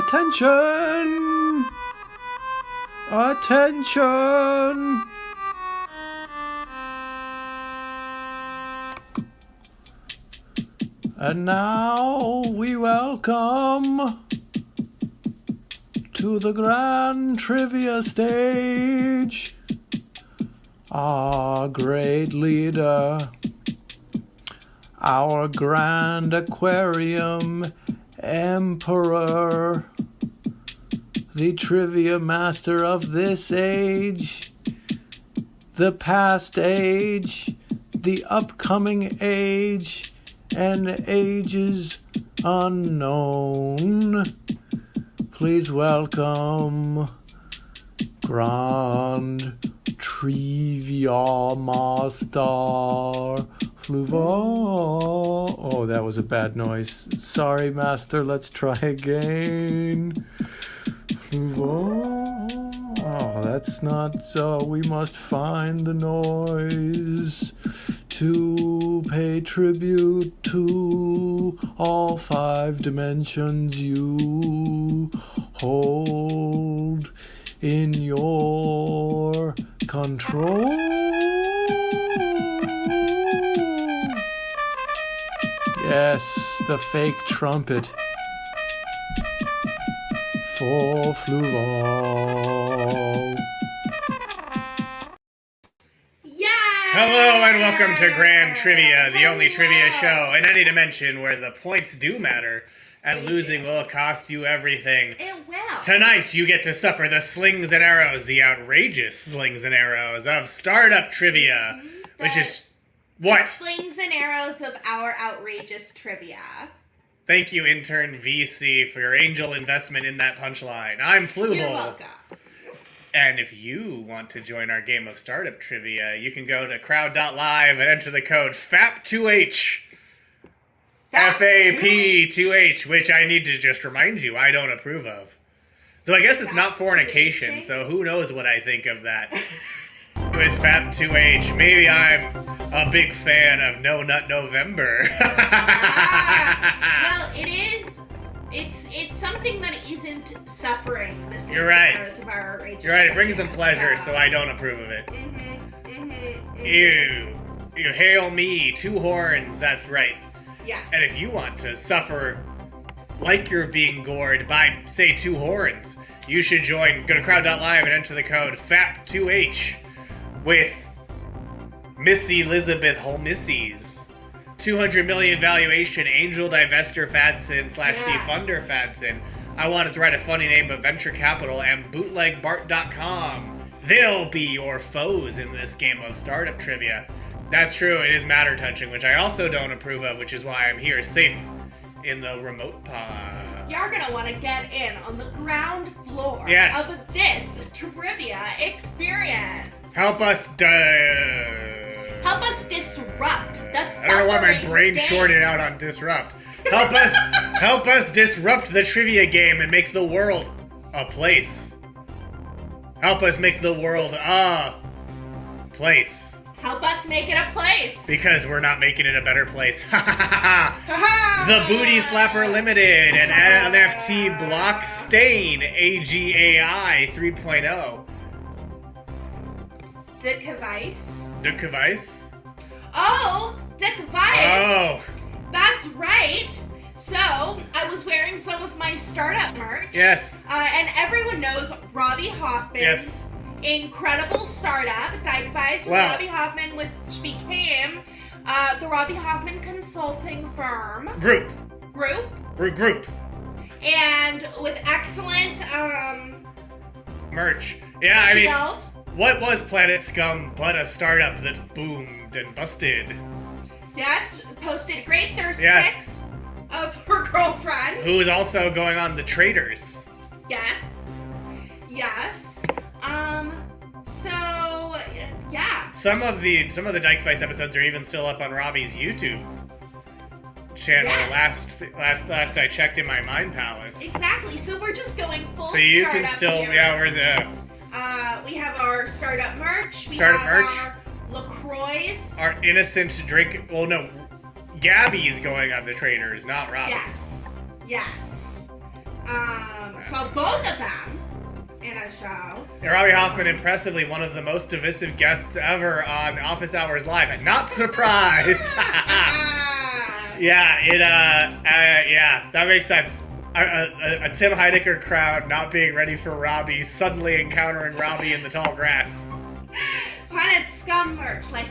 Attention! Attention! And now we welcome to the grand trivia stage our great leader, our grand Aquarium Emperor, the Triviamaster of this age, the past age, the upcoming age, and ages unknown. Please welcome Grand Triviamaster Fluval. Oh, that was a bad noise. Sorry, Master. Let's try again. Fluval. Oh, that's not so. We must find the noise to pay tribute to all 5 dimensions you hold in your control. Yes, the fake trumpet for Fluval. Hello and welcome to Grand Trivia, the only trivia show in any dimension where the points do matter and losing will cost you everything. It will. Tonight you get to suffer the slings and arrows, the outrageous slings and arrows of Startup Trivia, which is what? The slings and arrows of our outrageous trivia. Thank you, Intern VC, for your angel investment in that punchline. I'm Fluval. You're welcome. And if you want to join our game of Startup Trivia, you can go to crowd.live and enter the code FAP2H. FAP2H, which I need to just remind you, I don't approve of. So I guess it's not fornication, so who knows what I think of that. With FAP2H, maybe I'm a big fan of No Nut November. Well, it is. It's something that isn't suffering the slings You're right. and arrows of our outrageous You're right, it brings trivia, them pleasure, so I don't approve of it. Ew. You hail me, 2 horns, that's right. Yes. And if you want to suffer like you're being gored by, say, 2 horns, you should join, go to crowd.live and enter the code FAP2H with Missy Elizabeth Holmissies. 200 million valuation, Angel Divester Fadson / Defunder Fadson. I wanted to write a funny name, but venture capital and bootlegbart.com. They'll be your foes in this game of Startup Trivia. That's true, it is matter touching, which I also don't approve of, which is why I'm here safe in the remote pod. You're gonna want to get in on the ground floor of this trivia experience. Help us disrupt the I don't know why my brain game. shorted out on disrupt. Help us disrupt the trivia game and make the world a place. Help us make the world a place. Help us make it a place. Because we're not making it a better place. The Booty Slapper Limited and NFT Block Stain AGAI 3.0. Device? Oh, device. Oh. That's right. So, I was wearing some of my startup merch. Yes. And everyone knows Robbie Hoffman's incredible startup, Device with Robbie Hoffman, which became the Robbie Hoffman Consulting Firm. Group. And with excellent merch. Yeah, I mean, what was Planet Scum but a startup that boomed and busted? Yes, posted great thirst pics of her girlfriend. Who is also going on The Traders. Yeah. Yes. So, yeah. Some of the Dykevice episodes are even still up on Robbie's YouTube channel. Yes. Last I checked in my Mind Palace. Exactly. So we're just going full. So you can still, here. we're the. We have our startup merch. Our LaCroix. Our innocent drink. Well, no, Gabby's going on The Traders, not Robbie. Yes. So both of them in a show. And Robbie Hoffman, impressively, one of the most divisive guests ever on Office Hours Live. And not surprised. Yeah, that makes sense. A Tim Heidecker crowd not being ready for Robbie, suddenly encountering Robbie in the tall grass. Planet Scum merch, like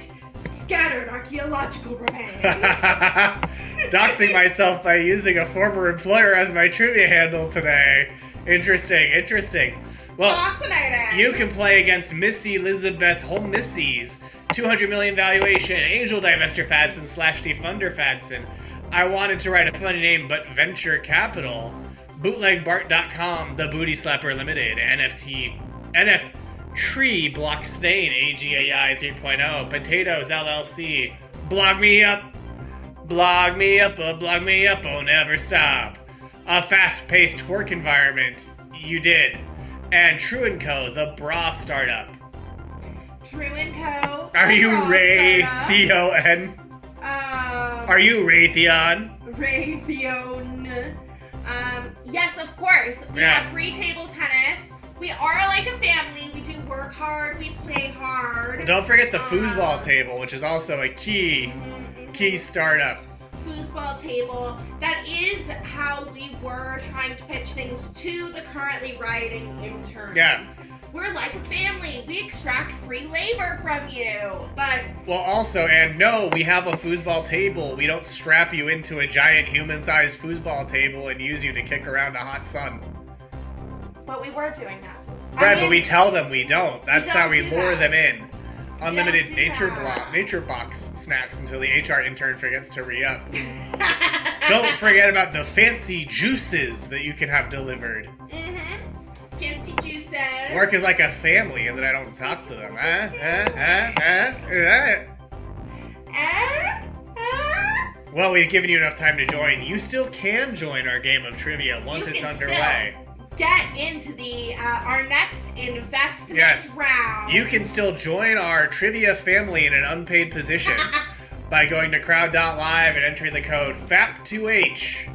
scattered archaeological remains. Doxing myself by using a former employer as my trivia handle today. Interesting. Well, fascinating. You can play against Missy Elizabeth Holmissies, 200 million valuation, Angel Divester Fadson / Defunder Fadson. I wanted to write a funny name, but Venture Capital, BootlegBart.com, The Booty Slapper Limited, NF Tree Block Stain, AGAI 3.0, Potatoes LLC, Blog me up, oh never stop. A fast-paced work environment, you did. And True & Co., the bra startup. True & Co. Are you Raytheon? Are you Raytheon? Raytheon. Yes, of course. We have free table tennis. We are like a family. We do work hard. We play hard. Well, don't forget the foosball table, which is also a key startup. Foosball table. That is how we were trying to pitch things to the currently writing interns. Yeah. We're like a family. We extract free labor from you. But well, also, and no, we have a foosball table. We don't strap you into a giant human-sized foosball table and use you to kick around a hot sun. But we were doing that. Right, but we tell them we don't. That's how we lure them in. Unlimited nature box snacks until the HR intern forgets to re-up. Don't forget about the fancy juices that you can have delivered. Fancy juices. Work is like a family, and then I don't talk to them. Well, we've given you enough time to join. You still can join our game of trivia once it's underway. Get into the our next investment round. You can still join our trivia family in an unpaid position by going to crowd.live and entering the code FAP2H.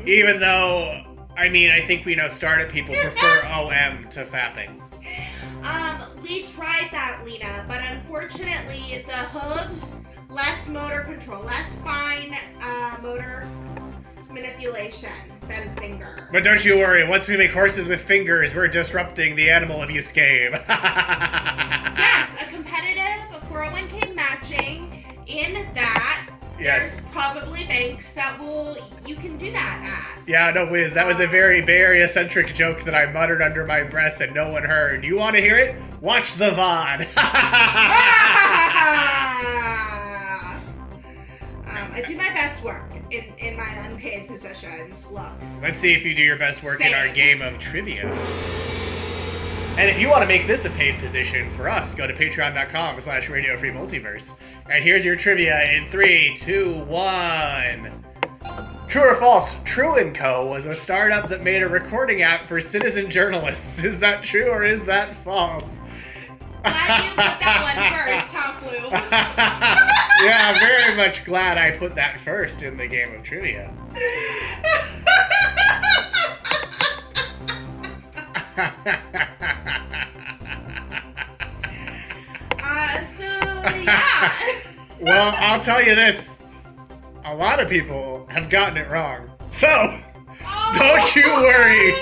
Even though, I think we know startup people prefer OM to fapping. We tried that, Lena, but unfortunately the hooves, less motor control, less fine motor manipulation than finger. But don't you worry, once we make horses with fingers, we're disrupting the animal abuse game. Yes, a competitive 401k matching in that. Yes. There's probably banks that you can do that at. Yeah, no whiz. That was a very Bay Area-centric joke that I muttered under my breath and no one heard. You want to hear it? Watch the VOD. I do my best work in my unpaid positions. Look. Let's see if you do your best work in our game of trivia. And if you want to make this a paid position for us, go to patreon.com/RadioFreeMultiverse. And here's your trivia in 3, 2, 1. True or false, True & Co. was a startup that made a recording app for citizen journalists. Is that true or is that false? Glad you put that one first, huh, Flu? Yeah, I'm very much glad I put that first in the game of trivia. Yeah. Well, I'll tell you this. A lot of people have gotten it wrong. So, don't you worry.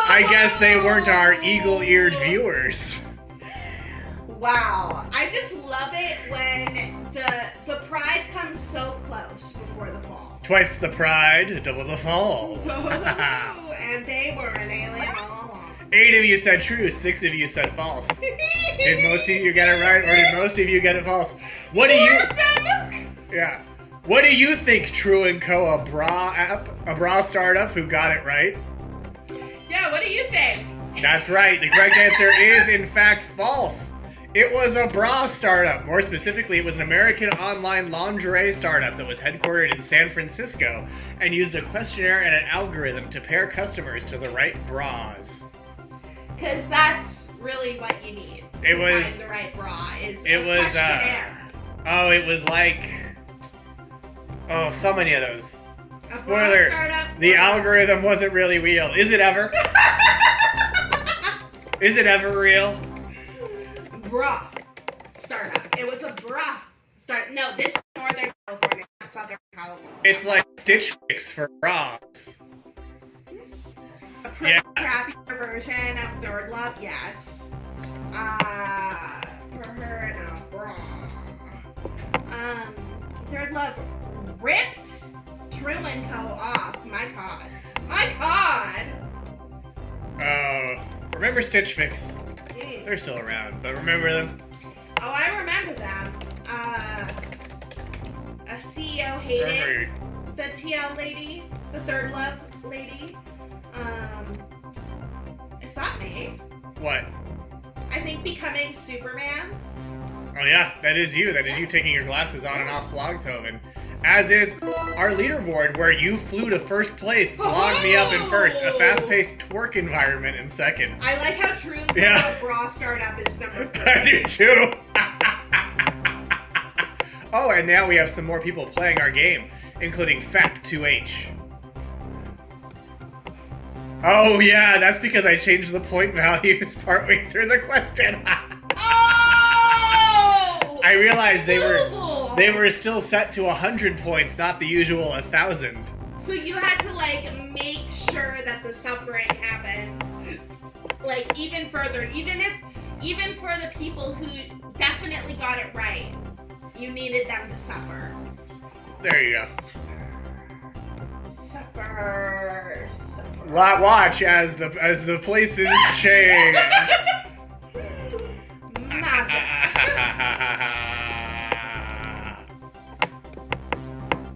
I guess they weren't our eagle-eared viewers. Wow. I just love it when the pride comes so close before the fall. Twice the pride, double the fall. And they were an alien all along. 8 of you said true, 6 of you said false. Did most of you get it right, or did most of you get it false? What do you... Yeah. What do you think, True & Co., a bra startup who got it right? Yeah, what do you think? That's right. The correct answer is, in fact, false. It was a bra startup. More specifically, it was an American online lingerie startup that was headquartered in San Francisco and used a questionnaire and an algorithm to pair customers to the right bras. Because that's really what you need. It was find the right bra. Is it a was questionnaire. It was like Oh, so many of those. A Spoiler, bra startup. the algorithm wasn't really real. Is it ever? Is it ever real? Bra startup. It was a bra start. No, this is Northern California, not Southern California. It's like Stitch Fix for bras. A pretty crappier version of Third Love, yes. For her in a bra. Third Love ripped True and Co. off. My God. My God! Remember Stitch Fix? They're still around, but remember them? Oh, I remember them. A CEO hated the TL lady, the Third Love lady. Is that me? What? I think becoming Superman. Oh yeah, that is you. That is you taking your glasses on and off Blogtoven. As is our leaderboard, where you flew to first place, Blog Me Up in first, a fast-paced twerk environment in second. I like how True and Bra Startup is number 3. I do too. Oh, and now we have some more people playing our game, including Fap2H. Oh yeah, that's because I changed the point values partway through the question. Oh! I realized they were still set to 100 points, not the usual 1,000. So you had to like make sure that the suffering happened, like even further, even for the people who definitely got it right, you needed them to suffer. There you go. Suffer. Watch as the places change. Magic.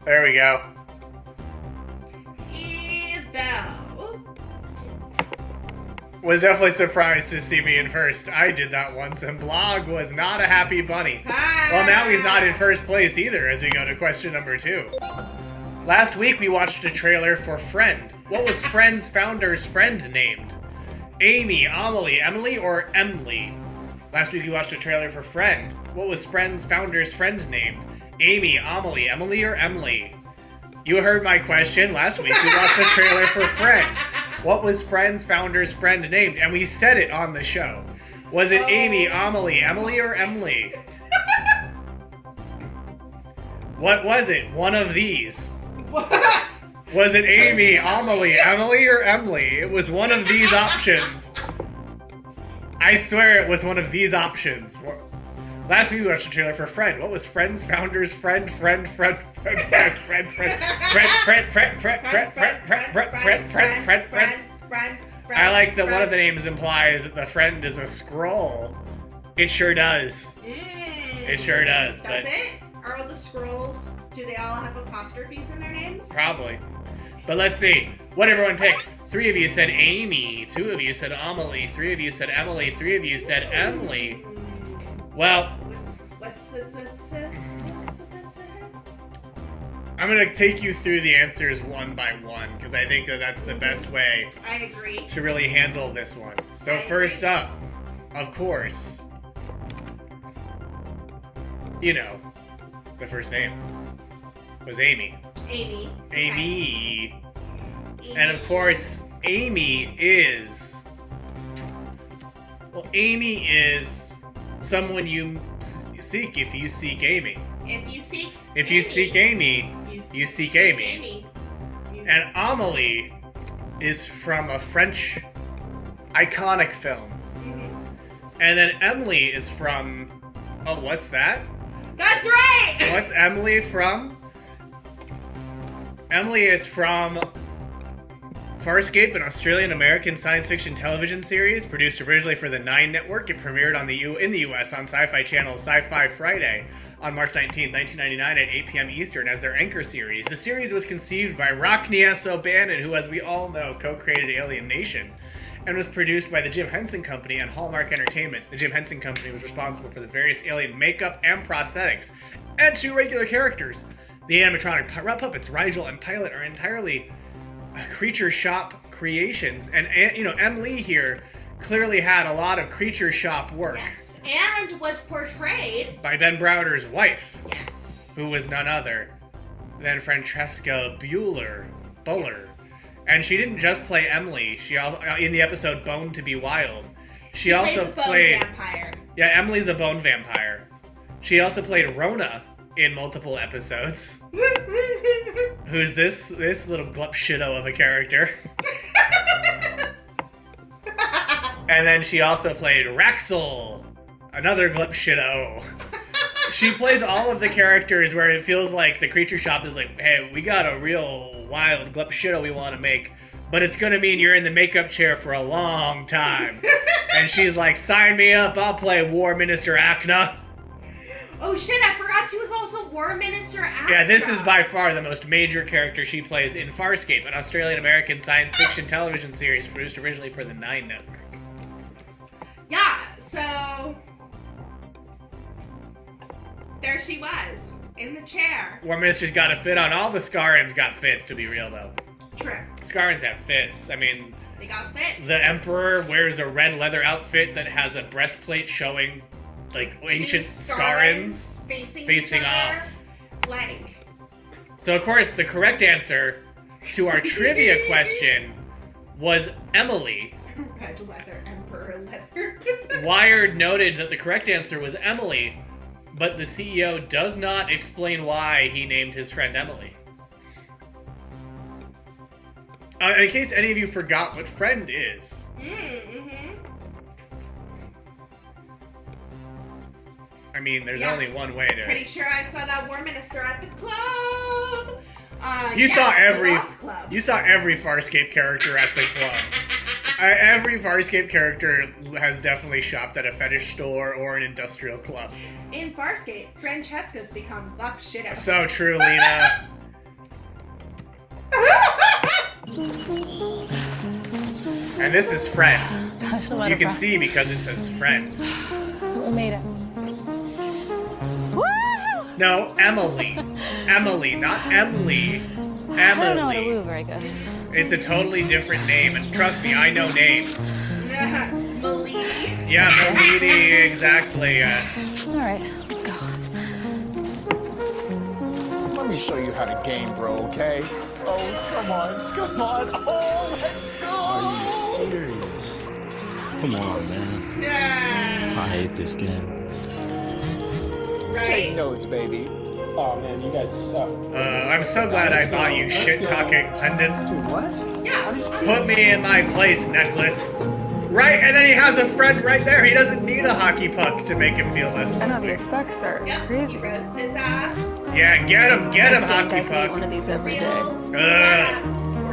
There we go. Evo. Was definitely surprised to see me in first. I did that once, and Blog was not a happy bunny. Well, now he's not in first place either, as we go to question number 2. Last week we watched a trailer for Friend. What was Friend's founder's friend named? Amy, Amelie, Emily, or Emily? Last week we watched a trailer for Friend. What was Friend's founder's friend named? Amy, Amelie, Emily, or Emily? You heard my question. Last week we watched a trailer for Friend. What was Friend's founder's friend named? And we said it on the show. Was it Amy, Amelie, Emily, or Emily? What was it? One of these. Was it Amy, Amelie, Emily, or Emily? It was one of these options. I swear it was one of these options. Last week we watched a trailer for Friend. What was Friend's founder's friend? I like that one of the names implies that the friend is a scroll. It sure does. It sure does. Does it? Are all the scrolls, do they all have apostrophes in their names? Probably. But let's see. What everyone picked. 3 of you said Amy. 2 of you said Amelie. 3 of you said Emily. 3 of you said Emily. Well, I'm going to take you through the answers one by one, because I think that that's the best way I agree. to really handle this one. So first up, of course, you know, the first name was Amy. Amy. Amy. And of course, Amy is someone you seek if you seek Amy. If you seek Amy, you seek Amy. And Amelie is from a French iconic film. And then Emily is from... Oh, what's that? That's right! What's Emily from? Emily is from Farscape, an Australian-American science fiction television series produced originally for the 9 Network. It premiered in the US on Sci-Fi Channel's Sci-Fi Friday on March 19, 1999 at 8 p.m. Eastern as their anchor series. The series was conceived by Rockne S. O'Bannon, who, as we all know, co-created Alien Nation, and was produced by the Jim Henson Company and Hallmark Entertainment. The Jim Henson Company was responsible for the various alien makeup and prosthetics, and 2 regular characters. The animatronic puppets, Rigel and Pilot, are entirely Creature Shop creations, and you know, Emily here clearly had a lot of Creature Shop work. Yes, and was portrayed by Ben Browder's wife. Yes. Who was none other then Francesca Buller. And she didn't just play Emily. She also, in the episode Bone to be Wild, she also plays a bone vampire. Yeah, Emily's a bone vampire. She also played Rona in multiple episodes. Who's this little glup shitto of a character. And then she also played Raxel, another glup shitto. She plays all of the characters where it feels like the creature shop is like, hey, we got a real wild glup shitto we want to make, but it's going to mean you're in the makeup chair for a long time. And she's like, sign me up, I'll play War Minister Acna. Oh shit, I forgot she was also War Minister Acna. Yeah, this is by far the most major character she plays in Farscape, an Australian-American science fiction television series produced originally for the Nine Network. Yeah, so there she was, in the chair. War Minister's got a fit on. All the Scarans got fits, to be real, though. True. Scarans have fits. I mean, they got fits. The Emperor wears a red leather outfit that has a breastplate showing, like, ancient Scarans facing off. Blank. So, of course, the correct answer to our trivia question was Emily. Red leather, Emperor leather. Wired noted that the correct answer was Emily, but the CEO does not explain why he named his friend Emily. In case any of you forgot what friend is. I mean, there's only one way to... Pretty sure I saw that War Minister at the club. You saw every Farscape character at the club. Every Farscape character has definitely shopped at a fetish store or an industrial club. In Farscape, Francesca's become glup shittos. So true, Lena. And this is friend. You can see because it says friend. So we made it. No, Emily. Emily, not Emily. Emily. I don't know how to woo very good. It's a totally different name, and trust me, I know names. Milady. Yeah, Milady, exactly. Alright, let's go. Let me show you how to game, bro, okay? Oh, come on. Oh, let's go! Are you serious? Come on, man. Yeah. I hate this game. Right? Take notes, baby. Oh man, you guys suck. I'm so glad I bought you shit-talking pendant. Dude, what? Yeah. Put me in my place, necklace. Right, and then he has a friend right there. He doesn't need a hockey puck to make him feel this. I know the effects are Yep. crazy. He roasts his ass. Yeah, get him, hockey I can eat one puck. of these every day.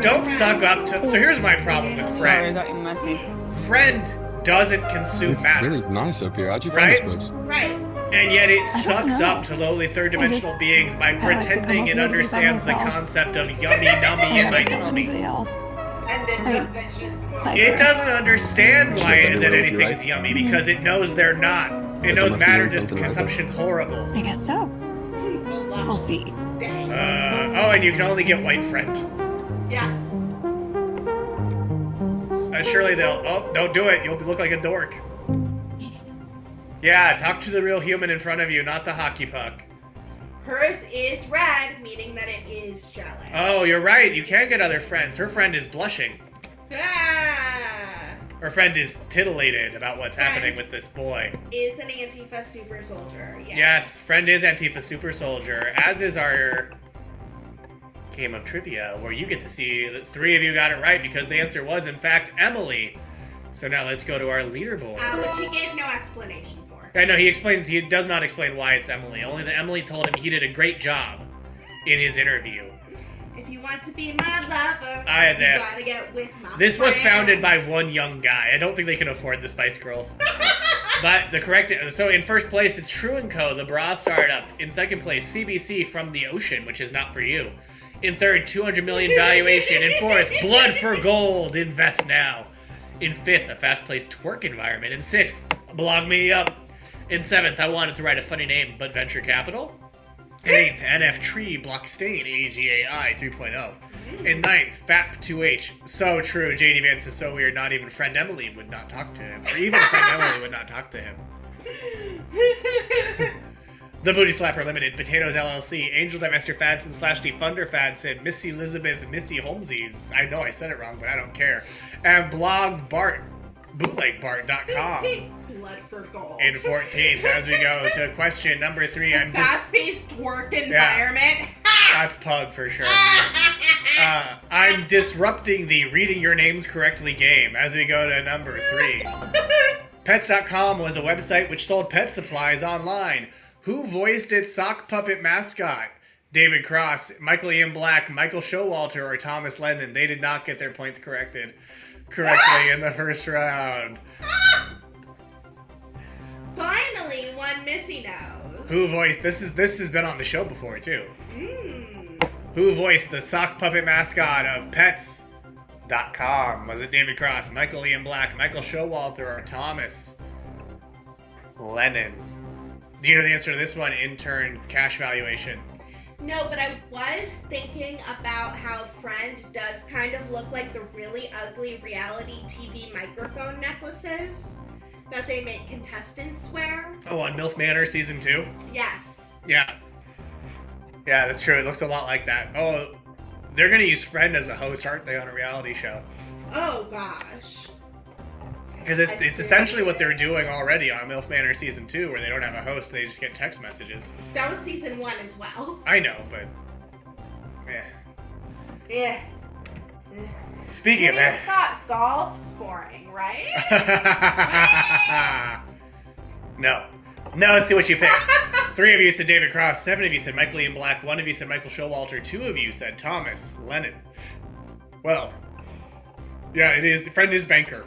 Don't suck up to... So here's my problem with Sorry, I friend. got you messy. Friend doesn't consume It's matter. really nice up here. How'd you Right? find this place? Right. And yet it I don't sucks know. up to lowly third-dimensional just- beings by like to come pretending up it here by understands the myself. concept of yummy nummy in my Anybody tummy. else? And then I the mean, vicious. besides It her. doesn't understand why Yes, that everywhere with you, anything's right? yummy because it knows they're not. It Guess I knows must be matter doing something right consumption's horrible. I guess so. We'll see. Dang. Oh, and you can only get white friend. Yeah. Surely they'll... Oh, don't do it. You'll look like a dork. Yeah, talk to the real human in front of you, not the hockey puck. Hers is red, meaning that it is jealous. Oh, you're right. You can get other friends. Her friend is blushing. Ah, Her friend is titillated about what's happening with this boy. is an Antifa super soldier. Yes. Yes, friend is Antifa Super Soldier, as is our game of trivia, where you get to see that 3 of you got it right because the answer was, in fact, Emily. So now let's go to our leaderboard. Which he gave no explanation for. I know he does not explain why it's Emily, only that Emily told him he did a great job in his interview. If you want to be my lover, I had you that. gotta get with my This was friends. founded by one young guy. I don't think they can afford the Spice Girls. But the correct... So in first place, it's True & Co., the bra startup. In second place, CBC From the Ocean, which is not for you. In third, 200 million valuation. In fourth, Blood for Gold, invest now. In fifth, a fast-paced twerk environment. In sixth, Blog Me Up. In seventh, I wanted to write a funny name, but venture capital. In eighth, NF Tree, Blockstain, AGAI 3.0. In ninth, FAP2H. So true, JD Vance is so weird, not even friend Emily would not talk to him. Or even friend Emily would not talk to him. The Booty Slapper Limited, Potatoes LLC, Angel Divester Fadson / Defunder Fadson, Missy Elizabeth, Missy Holmesies. I know I said it wrong, but I don't care. And Blog Bart, bootlegbart.com. Blood for gold. In 14th, as we go to question number 3. I'm fast-paced work environment. That's Pug for sure. I'm disrupting the reading your names correctly game as we go to number 3. Pets.com was a website which sold pet supplies online. Who voiced its sock puppet mascot? David Cross, Michael Ian Black, Michael Showalter, or Thomas Lennon. They did not get their points correctly in the first round. Finally, one Missy knows. Who voiced this has been on the show before too. Who voiced the sock puppet mascot of Pets.com? Was it David Cross, Michael Ian Black, Michael Showalter, or Thomas Lennon? Do you know the answer to this one? Intern cash valuation. No, but I was thinking about how Friend does kind of look like the really ugly reality TV microphone necklaces that they make contestants wear. Oh, on MILF Manor season 2? Yes. Yeah. Yeah, that's true. It looks a lot like that. Oh, they're going to use Friend as a host, aren't they, on a reality show? Oh, gosh. Because it's essentially what they're doing already on MILF Manor season 2, where they don't have a host, they just get text messages. That was season 1 as well. I know, but... Yeah. Speaking of that... It's got golf scoring, right? No. No, let's see what you picked. 3 of you said David Cross, 7 of you said Michael Ian Black, 1 of you said Michael Showalter, 2 of you said Thomas Lennon. Well, yeah, it is. The Friend is banker.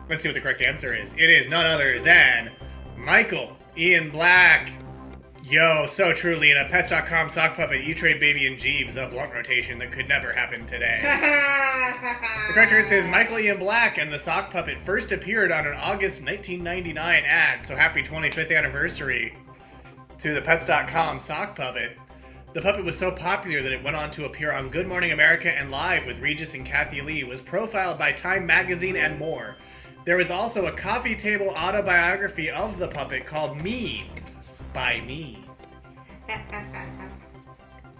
Let's see what the correct answer is. It is none other than Michael Ian Black. Yo, so truly, in a Pets.com sock puppet, you trade Baby and Jeeves, a blunt rotation that could never happen today. The correct answer is Michael Ian Black, and the sock puppet first appeared on an August 1999 ad, so happy 25th anniversary to the Pets.com sock puppet. The puppet was so popular that it went on to appear on Good Morning America and Live with Regis and Kathy Lee, was profiled by Time Magazine, and more. There was also a coffee table autobiography of the puppet called Me by Me.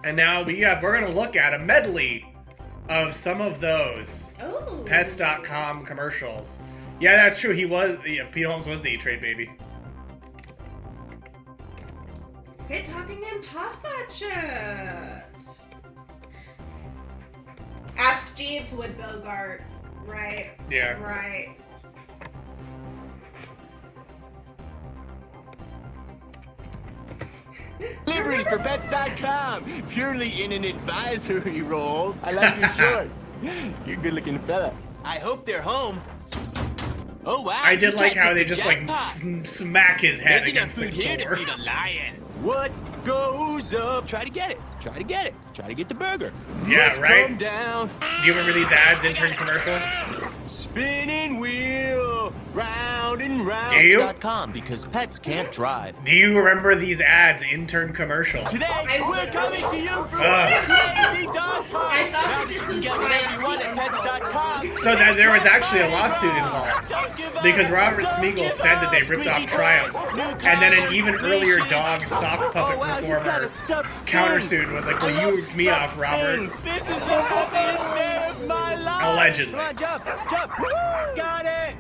And now we're going to look at a medley of some of those Pets.com commercials. Yeah, that's true. Pete Holmes was the E-Trade baby. Quit talking and pause that shit. Ask Jeeves with Bogart, right? Yeah. Right. Deliveries for Pets.com, purely in an advisory role. I like your shorts. You're a good-looking fella. I hope they're home. Oh wow! I did like how they just smack his head against the food here door. To feed a lion. What goes up? Try to get it. Try to get it. Try to get the burger. Yeah, Must right. Come down. Do you remember these ads? Intern commercial. Spinning wheel, round and round. Do you? Pets.com, because pets can't drive. Do you remember these ads? Intern commercial. Today we're coming to you from crazy dog park. I thought that this was Get whatever you want at Pets.com. So that there was actually a lawsuit involved because Robert Smigel said that they ripped off Triumph, and then an even earlier dog sock puppet performer countersued with like, "Well, you ripped me off, Robert." This is the happiest day of my life. Allegedly. Come on, jump. Got it.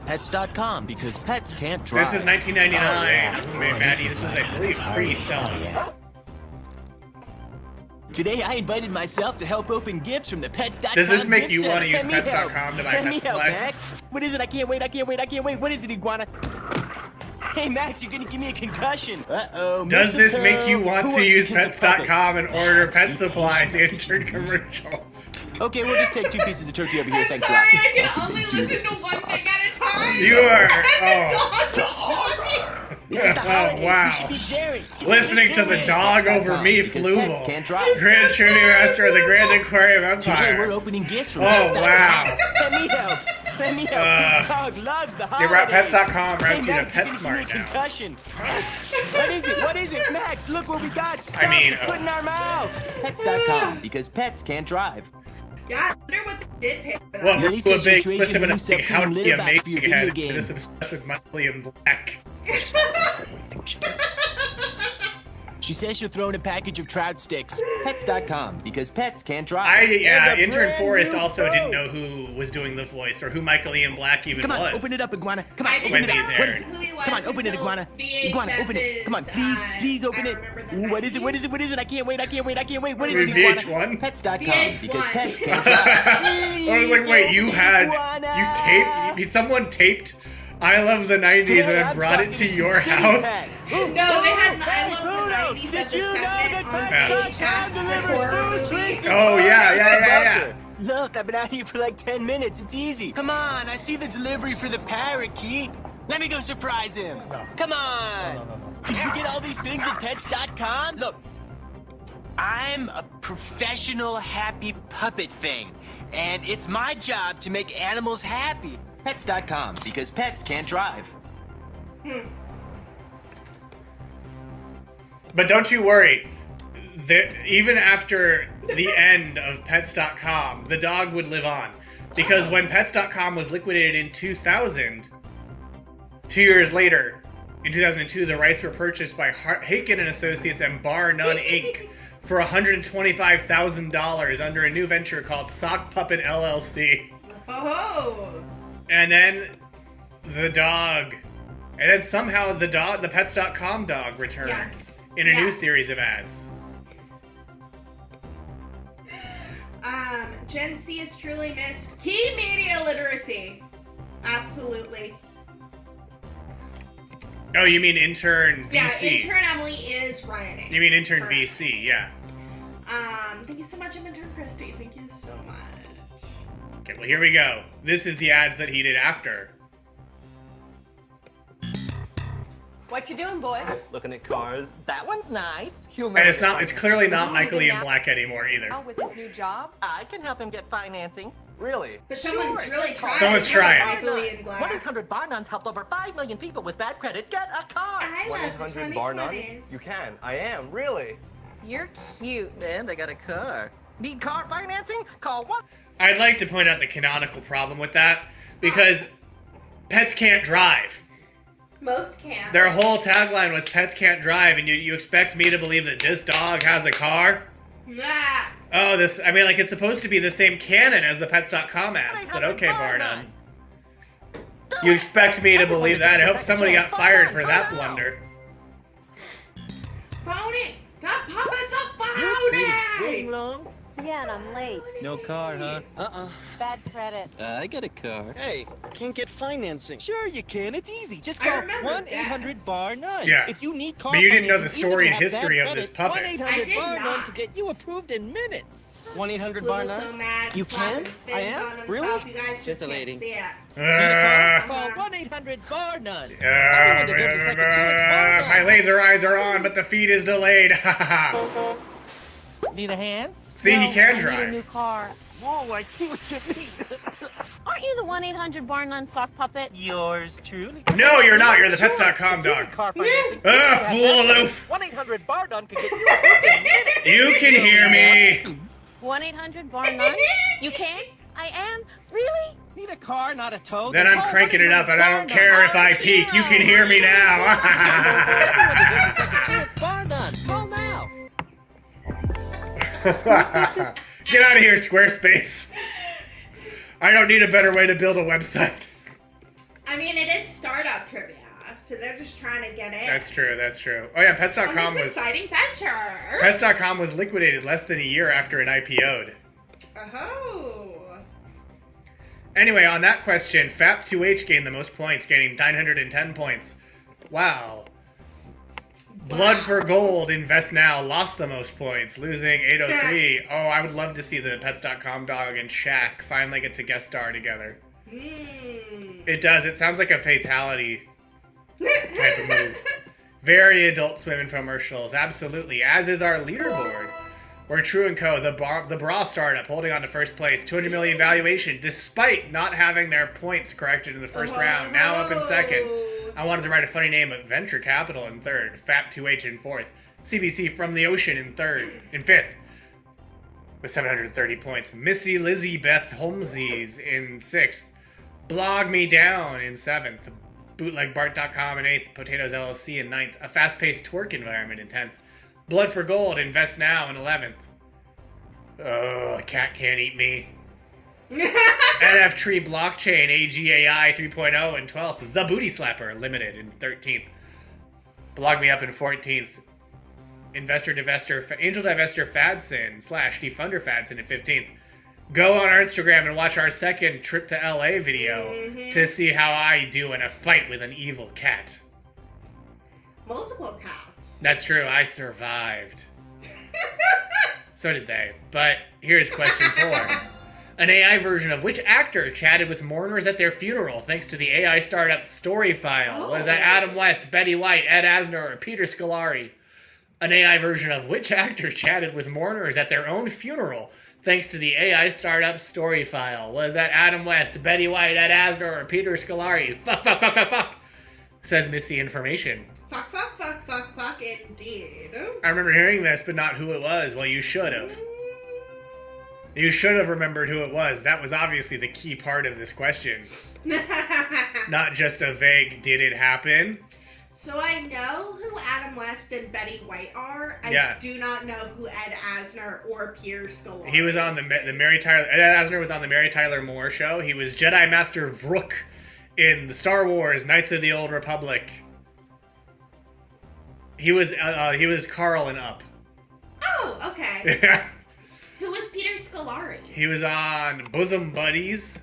Pets.com, because pets can't drive. This was 1999. Who made Maddie? This was, I believe, pre-Stone. Today I invited myself to help open gifts from the Pets.com. Does this make you gift want to center. use Pets.com to buy Let me pet help, supplies? Max. What is it? I can't wait. What is it, Iguana? Hey, Max, you're gonna give me a concussion. Uh-oh. Does this mistletoe. make you want Who to wants use kiss a puppet? Pets.com and order Max, pet be supplies? patient. Intern commercial. Okay, we'll just take 2 pieces of turkey over here. Thanks a lot. Sorry, I can only Do listen this to to one thing socks. at a time. You are. The Oh. This is the holidays. wow. We should be sharing. Listening to the dog over me, Because pets Fluval. can't drive. Grand Triviamaster of the Grand Aquarium Today we're Empire. opening gifts from Oh, Pets.com. wow. Let me help. Let me help. This dog loves the Yeah, holidays. Pets.com Hey, routes you to Max, you're gonna PetSmart give me a now. concussion. What is it? What is it, Max? Look what we got. Stuff mean, to put in our mouth. Pets.com, because pets can't drive. Yeah, I wonder what they did pay for that. Well, Lily a says she big trades must have you been a new big self-cleaning howdy litter box for your amazing video head. game. Just obsessed with Michael Ian Black. What do you think we should do? She says she'll throw in a package of trout sticks. Pets.com, because pets can't drive. Intern Forrest also didn't know who was doing the voice or who Michael Ian Black even Come on, was. open it up, Iguana. Come on, open When it these up. What is aired. it? Who he was Come on, open it, until Iguana. Iguana, open it. Come on, please open it. What is it? What is it? What is it? I can't wait. What is it, Iguana? VH1? Pets.com, because VH1. pets can't drive. I was like, wait, you taped, someone taped I Love the 90s and then brought it to your house? No, they had an I Love the 90s. Did you know that Pets.com delivers food, treats, and Oh, toys? yeah. Look, I've been out here for like 10 minutes. It's easy. Come on, I see the delivery for the parakeet. Let me go surprise him. No. Come on. No. Did you get all these things at Pets.com? Look, I'm a professional happy puppet thing, and it's my job to make animals happy. Pets.com, because pets can't drive. But don't you worry. Even after the end of Pets.com, the dog would live on. Because when Pets.com was liquidated in 2000, 2 years later, in 2002, the rights were purchased by Haken & Associates and Bar None Inc. for $125,000 under a new venture called Sock Puppet LLC. Oh. And then the dog. And then somehow the Pets.com dog returned in a new series of ads. Gen C is truly missed. Key media literacy. Absolutely. Oh, you mean Intern VC? Yeah, Intern Emily is rioting. You mean Intern Correct. VC, yeah. Thank you so much, Intern Kristie. Thank you so much. Okay, well, here we go. This is the ads that he did after. What you doing, boys? Looking at cars. That one's nice. And it's clearly not Michael Ian Black anymore either. Oh, with his new job? I can help him get financing. Really? But someone's really trying. Someone's trying. Michael Ian Black. 1-800-BAR-NON's helped over 5 million people with bad credit get a car. I love the 1-800-BAR-NON? 2020s. You can. I am. Really? You're cute. And I got a car. Need car financing? Call 1. I'd like to point out the canonical problem with that, because pets can't drive. Most can. Their whole tagline was pets can't drive, and you expect me to believe that this dog has a car? Nah. Oh, it's supposed to be the same canon as the Pets.com ads, but okay, Bar None. You expect me to believe that? I hope somebody got fired for that blunder. Phony! That puppet's a Waiting phony! long? Yeah, and I'm late. No car, huh? Bad credit. I got a car. Hey, can't get financing. Sure you can. It's easy. Just I call remember 1-800-BAR-9. Yeah. If you need car But you didn't know the financing, even story if and you have history bad of this credit, puppet. I did 1-800-BAR-9 not. could get you approved in minutes. 1-800 Blue bar was none. so mad. You slapping can? fins I am? on himself. Really? You guys just a can't lady. see it. Call 1-800-BAR-9. Everyone deserves a second chance. Bar My None. laser eyes are on, but the feed is delayed. Need a hand? See, he can I need a new drive. car. Whoa, I see what you mean. Aren't you the 1-800-BAR-9 sock puppet? Yours truly. No, you're not. You're the Pets.com dog. Car financing. Fool aloof. 1-800-BAR-9 could get you approved in minutes. You can hear me. 1-800-BAR-9? You can? I am? Really? Need a car, not a tow? Then I'm cranking it up, and I don't care if I peek. You can hear me now. Everyone deserves a second chance. Bar None. Call now. Get out of here, Squarespace. I don't need a better way to build a website. I mean, it is startup trivia, so they're just trying to get in. That's true. Oh yeah, On Pets.com this was exciting venture. Pets.com was liquidated less than a year after it IPO'd. Oh. Anyway, on that question, FAP2H gained the most points, gaining 910 points. Wow. Blood for Gold, Invest Now, lost the most points, losing 803. Oh, I would love to see the Pets.com dog and Shaq finally get to guest star together. It does. It sounds like a fatality type of move. Very Adult Swim infomercials, absolutely. As is our leaderboard. Where True & Co., the bra startup, holding on to first place, 200 million valuation, despite not having their points corrected in the first round. Now up in second. I wanted to write a funny name of Venture Capital in third, FAP2H in fourth, CBC From the Ocean in fifth, with 730 points. Missy Lizzie Beth Holmesies in sixth, Blog Me Down in seventh, BootlegBart.com in 8th. Potatoes LLC in 9th. A fast-paced twerk environment in 10th. Blood for Gold, Invest Now in 11th. Oh, a cat can't eat me. NF Tree Blockchain, AGAI 3.0 in 12th. The Booty Slapper, Limited in 13th. Blog Me Up in 14th. Angel Divestor Fadson / Defunder Fadson in 15th. Go on our Instagram and watch our second trip to LA video to see how I do in a fight with an evil cat. Multiple cats. That's true, I survived. So did they. But here's question 4. An AI version of which actor chatted with mourners at their funeral thanks to the AI startup Story File? Was that Adam West, Betty White, Ed Asner, or Peter Scolari? An AI version of which actor chatted with mourners at their own funeral thanks to the AI startup Story File? Was that Adam West, Betty White, Ed Asner, or Peter Scolari? Fuck, says Missy Information. Fuck, indeed. I remember hearing this, but not who it was. Well, you should have. You should have remembered who it was. That was obviously the key part of this question. Not just a vague, did it happen? So I know who Adam West and Betty White are. I do not know who Ed Asner or Peter Scolari. He was on the Mary Tyler... Ed Asner was on the Mary Tyler Moore Show. He was Jedi Master Vrook in the Star Wars Knights of the Old Republic. He was Carl in Up. Oh, okay. Who was Peter Scolari? He was on Bosom Buddies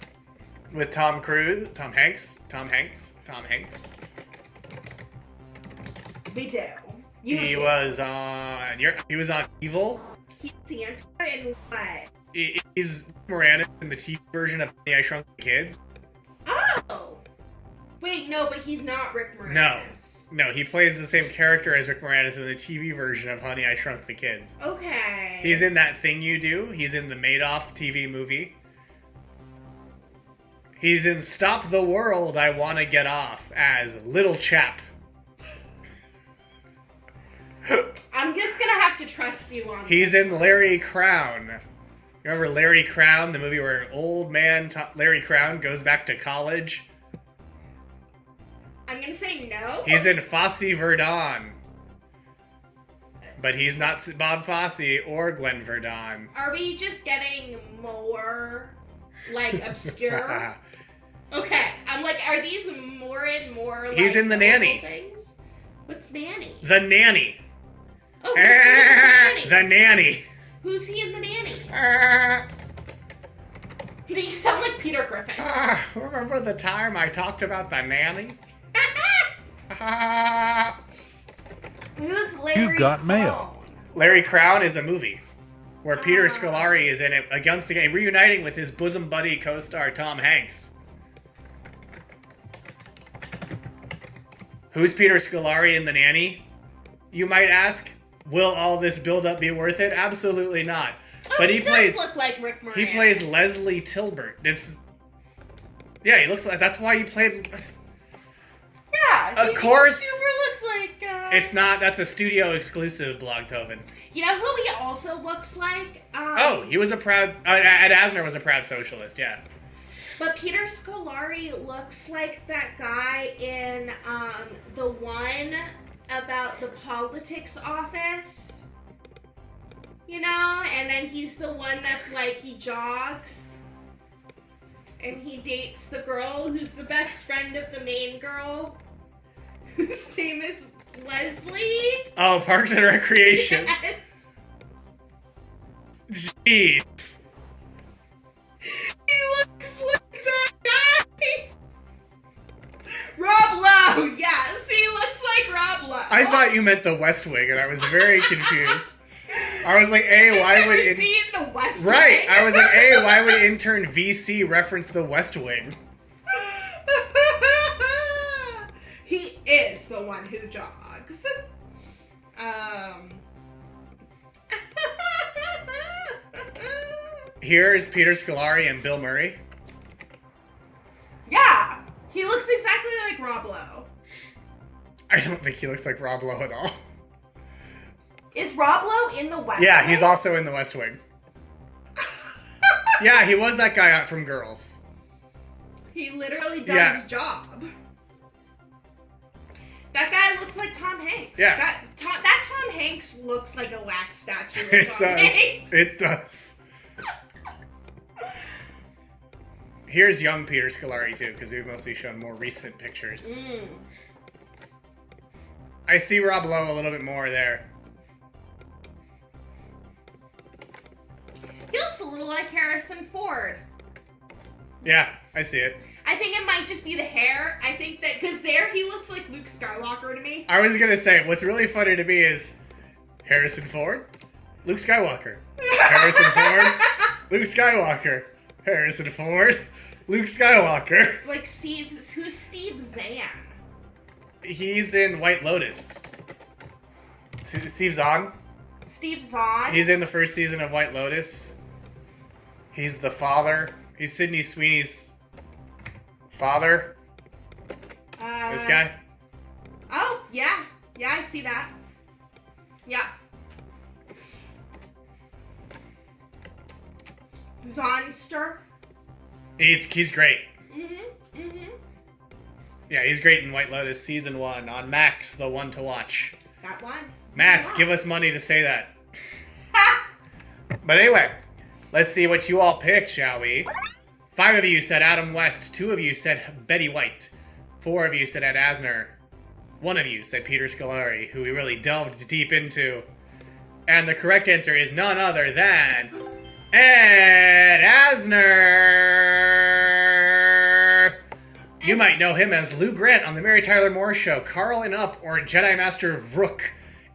with Tom Hanks. We do. He was on Evil. He's Santa in what? He's Moranis in the TV version of Honey, I Shrunk the Kids. Oh! Wait, no, but he's not Rick Moranis. No, he plays the same character as Rick Moranis in the TV version of Honey, I Shrunk the Kids. Okay. He's in That Thing You Do. He's in the Madoff TV movie. He's in Stop the World, I Wanna Get Off as Little Chap. I'm just gonna have to trust you on He's in Larry Crown. Remember Larry Crown, the movie where old man Larry Crown goes back to college? I'm gonna say no. He's in Fosse Verdon. But he's not Bob Fosse or Gwen Verdon. Are we just getting more, obscure? Okay, I'm like, are these more and more, He's in The Nanny. Things? What's Nanny? The Nanny. Oh, who's he in The Nanny. Who's he in The Nanny? You sound like Peter Griffin. Remember the time I talked about The Nanny? Who's Larry You've got Crown? mail. Larry Crown is a movie where Peter Scolari is in it against again, reuniting with his bosom buddy co-star Tom Hanks. Who's Peter Scolari in The Nanny? You might ask. Will all this build-up be worth it? Absolutely not. But he plays. Does look like Rick Moranis. He plays Leslie Tilbert. Yeah, he looks like. That's why he played. Yeah, of course. Super looks like. It's not. That's a studio exclusive, Blogtoven. You know who he also looks like? He was a proud. Ed Asner was a proud socialist. Yeah. But Peter Scolari looks like that guy in the one about the politics office. You know, and then he's the one that's like he jogs. And he dates the girl who's the best friend of the main girl. Whose name is Leslie. Oh, Parks and Recreation. Yes. Jeez. He looks like that guy. Rob Lowe. Yes, he looks like Rob Lowe. I thought you meant The West Wing, and I was very confused. I was like, why would it? Seen The West Wing? Right. I was like, why would intern VC reference The West Wing? He is the one who jogs. Here's Peter Scolari and Bill Murray. Yeah, he looks exactly like Rob Lowe. I don't think he looks like Rob Lowe at all. Is Rob Lowe in The West Wing? Yeah, he's also in The West Wing. Yeah, he was that guy from Girls. He literally does job. That guy looks like Tom Hanks. Yeah. That Tom Hanks looks like a wax statue of It Tom does. Hanks. It does. Here's young Peter Scolari, too, because we've mostly shown more recent pictures. I see Rob Lowe a little bit more there. He looks a little like Harrison Ford. Yeah, I see it. I think it might just be the hair. I think that, because there he looks like Luke Skywalker to me. I was going to say, what's really funny to me is Harrison Ford, Luke Skywalker. Harrison Ford, Luke Skywalker. Harrison Ford, Luke Skywalker. Like who's Steve Zahn? He's in White Lotus. Steve Zahn. Steve Zahn? He's in the first season of White Lotus. He's the father. He's Sydney Sweeney's father. This guy. Oh, yeah. Yeah, I see that. Yeah. Zahnster. He's great. Mm-hmm. Yeah, he's great in White Lotus Season 1 on Max, the one to watch. That one. Max, give us money to say that. But anyway, let's see what you all picked, shall we? 5 of you said Adam West, 2 of you said Betty White, 4 of you said Ed Asner, 1 of you said Peter Scolari, who we really delved deep into. And the correct answer is none other than Ed Asner! You might know him as Lou Grant on The Mary Tyler Moore Show, Carl in Up, or Jedi Master Vrook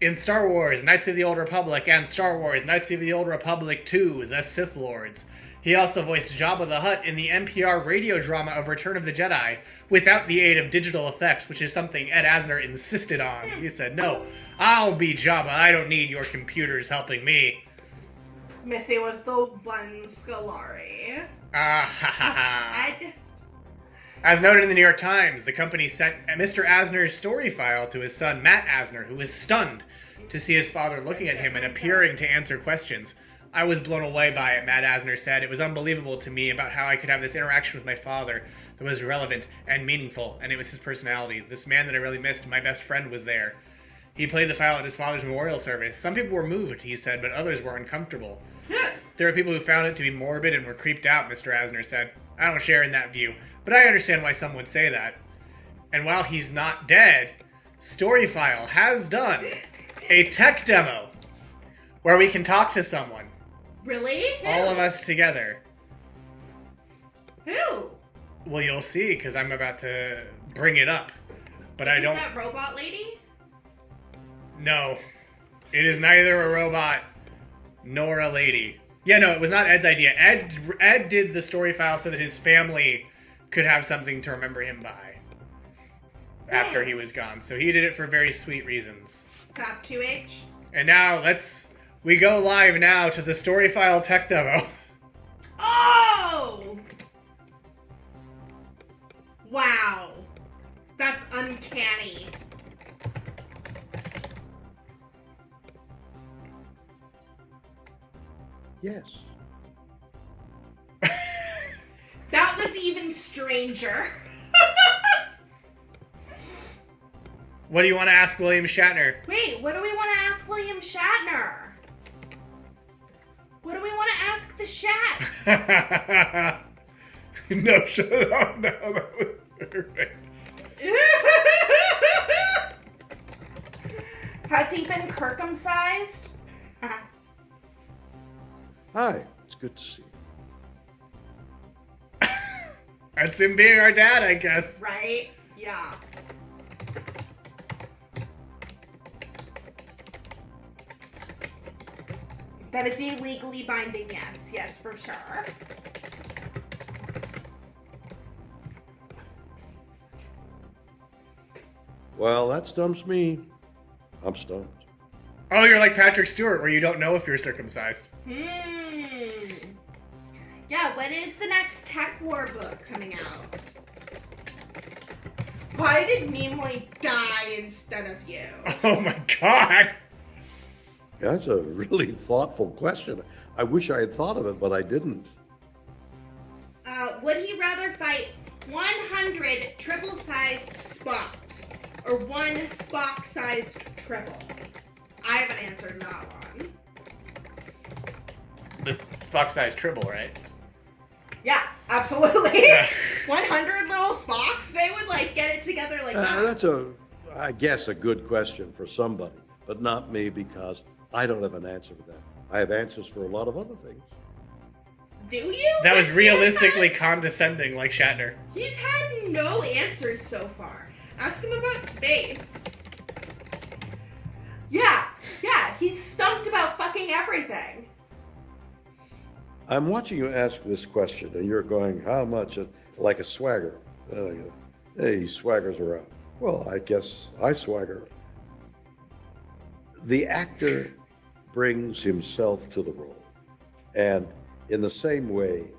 in Star Wars Knights of the Old Republic and Star Wars Knights of the Old Republic 2, The Sith Lords. He also voiced Jabba the Hutt in the NPR radio drama of Return of the Jedi without the aid of digital effects, which is something Ed Asner insisted on. He said, no, I'll be Jabba. I don't need your computers helping me. Missy was the one Scolari. As noted in the New York Times, the company sent Mr. Asner's story file to his son, Matt Asner, who was stunned to see his father looking at him and appearing to answer questions. I was blown away by it, Matt Asner said. It was unbelievable to me about how I could have this interaction with my father that was relevant and meaningful, and it was his personality. This man that I really missed, my best friend, was there. He played the file at his father's memorial service. Some people were moved, he said, but others were uncomfortable. There are people who found it to be morbid and were creeped out, Mr. Asner said. I don't share in that view, but I understand why some would say that. And while he's not dead, Storyfile has done a tech demo where we can talk to someone. Really? All of us together. Who? Well, you'll see, because I'm about to bring it up. But I don't... that robot lady? No. It is neither a robot nor a lady. Yeah, no, it was not Ed's idea. Ed did the story file so that his family could have something to remember him by after he was gone. So he did it for very sweet reasons. Top 2H. And now we go live now to the story file tech demo. Oh! Wow. That's uncanny. Yes. That was even stranger. What do you want to ask William Shatner? Wait, what do we want to ask William Shatner? What do we want to ask the Shat? No, shut up. No, that was perfect. Has he been circumcised? Hi, it's good to see you. That's him being our dad, I guess. Right? Yeah. That is a legally binding yes. Yes, for sure. Well, that stumps me. I'm stumped. Oh, you're like Patrick Stewart, where you don't know if you're circumcised. Yeah, when is the next Tech War book coming out? Why did Nimoy die instead of you? Oh my god! Yeah, that's a really thoughtful question. I wish I had thought of it, but I didn't. Would he rather fight 100 triple-sized Spots or one Spock-sized triple? I haven't answered that one. The Spock-sized Tribble, right? Yeah, absolutely. Yeah. 100 little Spocks, they would like get it together like that. That's I guess, a good question for somebody, but not me because I don't have an answer for that. I have answers for a lot of other things. Do you? That was realistically condescending, like Shatner. He's had no answers so far. Ask him about space. Yeah, he's stumped about fucking everything. I'm watching you ask this question, and you're going, how much? Like a swagger. Hey, he swaggers around. Well, I guess I swagger. The actor brings himself to the role. And in the same way,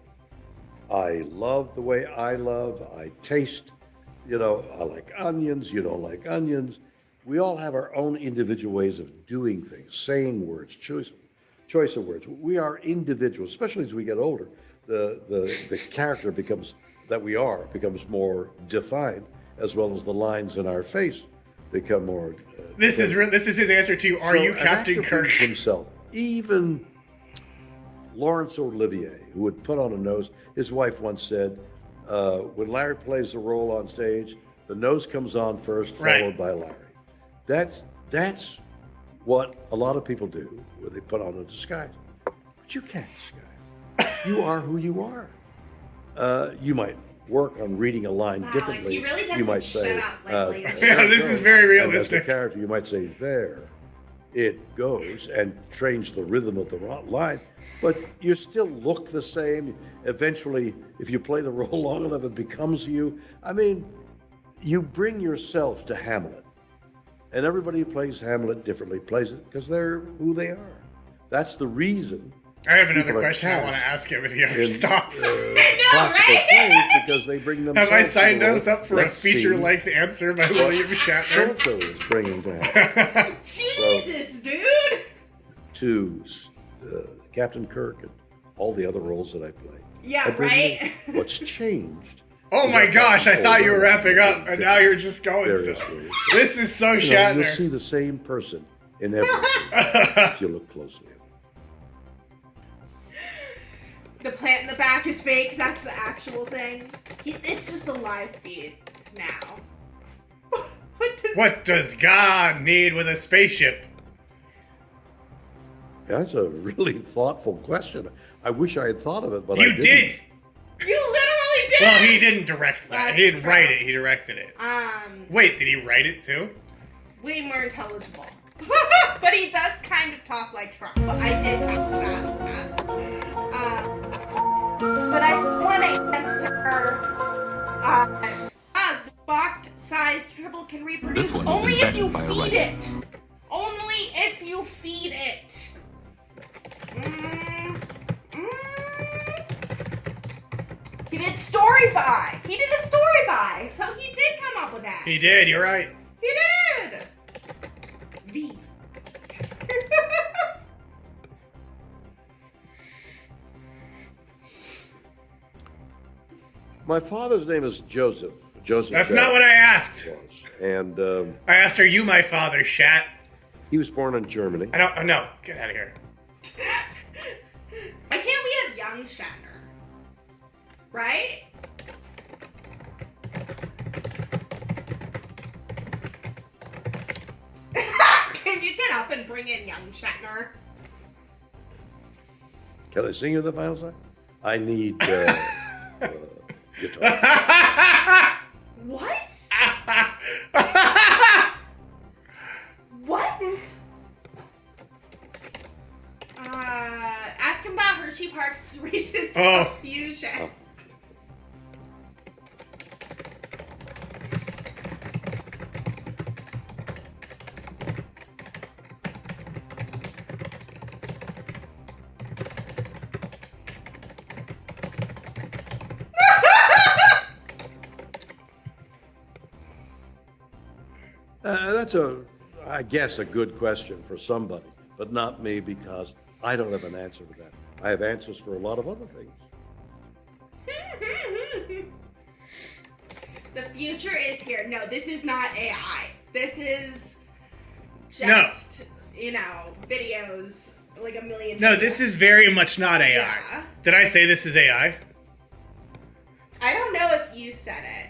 I love the way I love. I taste, I like onions. You don't like onions. We all have our own individual ways of doing things, saying words, choice of words. We are individuals, especially as we get older. The character becomes more defined, as well as the lines in our face become more. This is his answer to "Are you Captain Kirk?" Himself, even Laurence Olivier, who would put on a nose. His wife once said, "When Larry plays the role on stage, the nose comes on first, followed by Larry." That's what a lot of people do when they put on a disguise. But you can't disguise. You are who you are. You might work on reading a line differently. He really you might shut say, up like yeah, this is very realistic. And as the character, you might say, "There it goes," and change the rhythm of the line. But you still look the same. Eventually, if you play the role long enough, it becomes you. I mean, you bring yourself to Hamlet. And everybody who plays Hamlet differently plays it because they're who they are. That's the reason. I have another question I want to ask him if he ever stops. Classical plays because they bring themselves. Have I signed to the us up for a feature-length answer by William Shatner? So is bringing to Hamlet. Jesus, dude! To Captain Kirk and all the other roles that I play. Yeah, right? What's changed? Oh my gosh, I thought you were wrapping up, and now you're just going still. This is so Shatner. You'll see the same person in everything if you look closely. The plant in the back is fake. That's the actual thing. It's just a live feed now. What does God need with a spaceship? That's a really thoughtful question. I wish I had thought of it, but I didn't. You did! You literally did! Well, he didn't direct that. That's He didn't true. write it, he directed it. Wait, did he write it too? Way more intelligible. But he does kind of talk like Trump. But I did talk about that. But I want to answer. The box-sized triple can reproduce only if you feed it. Only if you feed it. He did story buy. He did a story buy, so he did come up with that. He did, you're right. He did. V. My father's name is Joseph. Joseph. That's not what I asked. And I asked, are you my father, Shat? he was born in Germany. I don't. Oh, no, get out of here. Why can't we have young Shatner? Right? Can you get up and bring in young Shatner? Can I sing you the final song? I need guitar. What? What? Ask him about Hershey Park's Reese's Cup Fusion. Oh. That's I guess, a good question for somebody, but not me because I don't have an answer for that. I have answers for a lot of other things. The future is here. No, this is not AI. This is just, videos like a million. No, this is very much not AI. Yeah. Did I say this is AI? I don't know if you said it.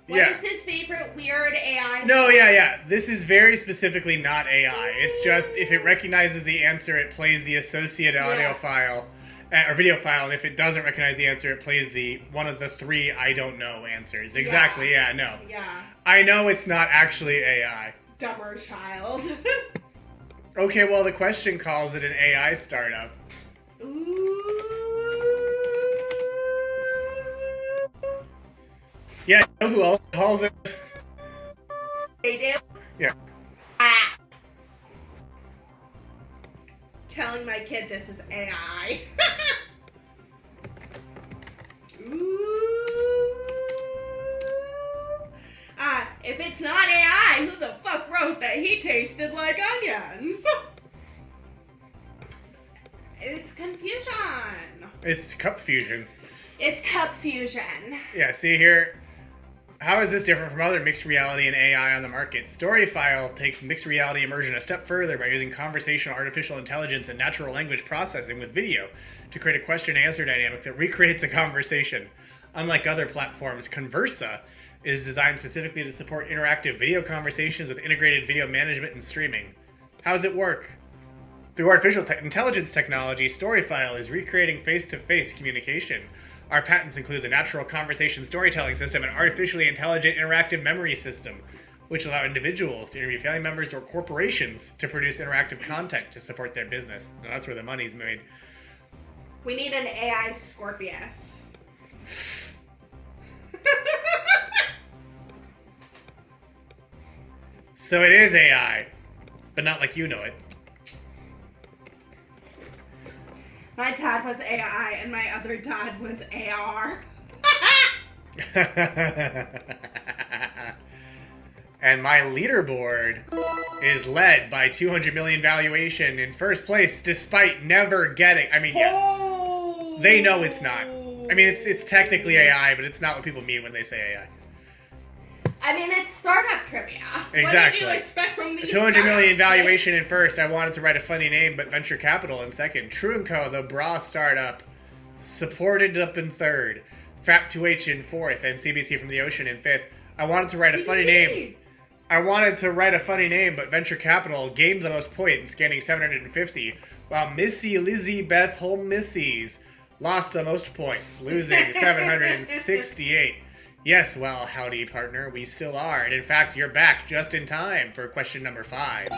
What is his favorite weird AI? No, yeah. This is very specifically not AI. It's just if it recognizes the answer, it plays the associated audio file or video file, and if it doesn't recognize the answer, it plays one of the 3 I don't know answers. Exactly. Yeah. No. Yeah. I know it's not actually AI. Dumber child. Okay, well the question calls it an AI startup. Ooh. Yeah, you know who else calls it? They do? Yeah. Telling my kid this is AI. If it's not AI, who the fuck wrote that he tasted like onions? It's confusion. It's cup fusion. It's cup fusion. Yeah, see here. How is this different from other mixed reality and AI on the market? Storyfile takes mixed reality immersion a step further by using conversational artificial intelligence and natural language processing with video to create a question-answer dynamic that recreates a conversation. Unlike other platforms, Conversa is designed specifically to support interactive video conversations with integrated video management and streaming. How does it work? Through artificial intelligence technology, Storyfile is recreating face-to-face communication. Our patents include the natural conversation storytelling system and artificially intelligent interactive memory system, which allow individuals to interview family members or corporations to produce interactive content to support their business. Now, that's where the money's made. We need an AI Scorpius. So it is AI, but not like you know it. My dad was AI and my other dad was AR. And my leaderboard is led by 200 million valuation in first place, despite never getting. I mean, yeah, they know it's not. I mean, it's technically AI, but it's not what people mean when they say AI. I mean, it's startup trivia. Exactly. What did you expect from these 200 million startups, valuation in first. I wanted to write a funny name, but venture capital in second. True & Co., the bra startup, supported up in third. Frap2H in fourth, and CBC from the Ocean in fifth. I wanted to write a funny name. But venture capital gained the most points, gaining 750, while Missy Lizzie Beth Holm Missies lost the most points, losing 768. Yes, well, howdy, partner, we still are. And in fact, you're back just in time for question number 5.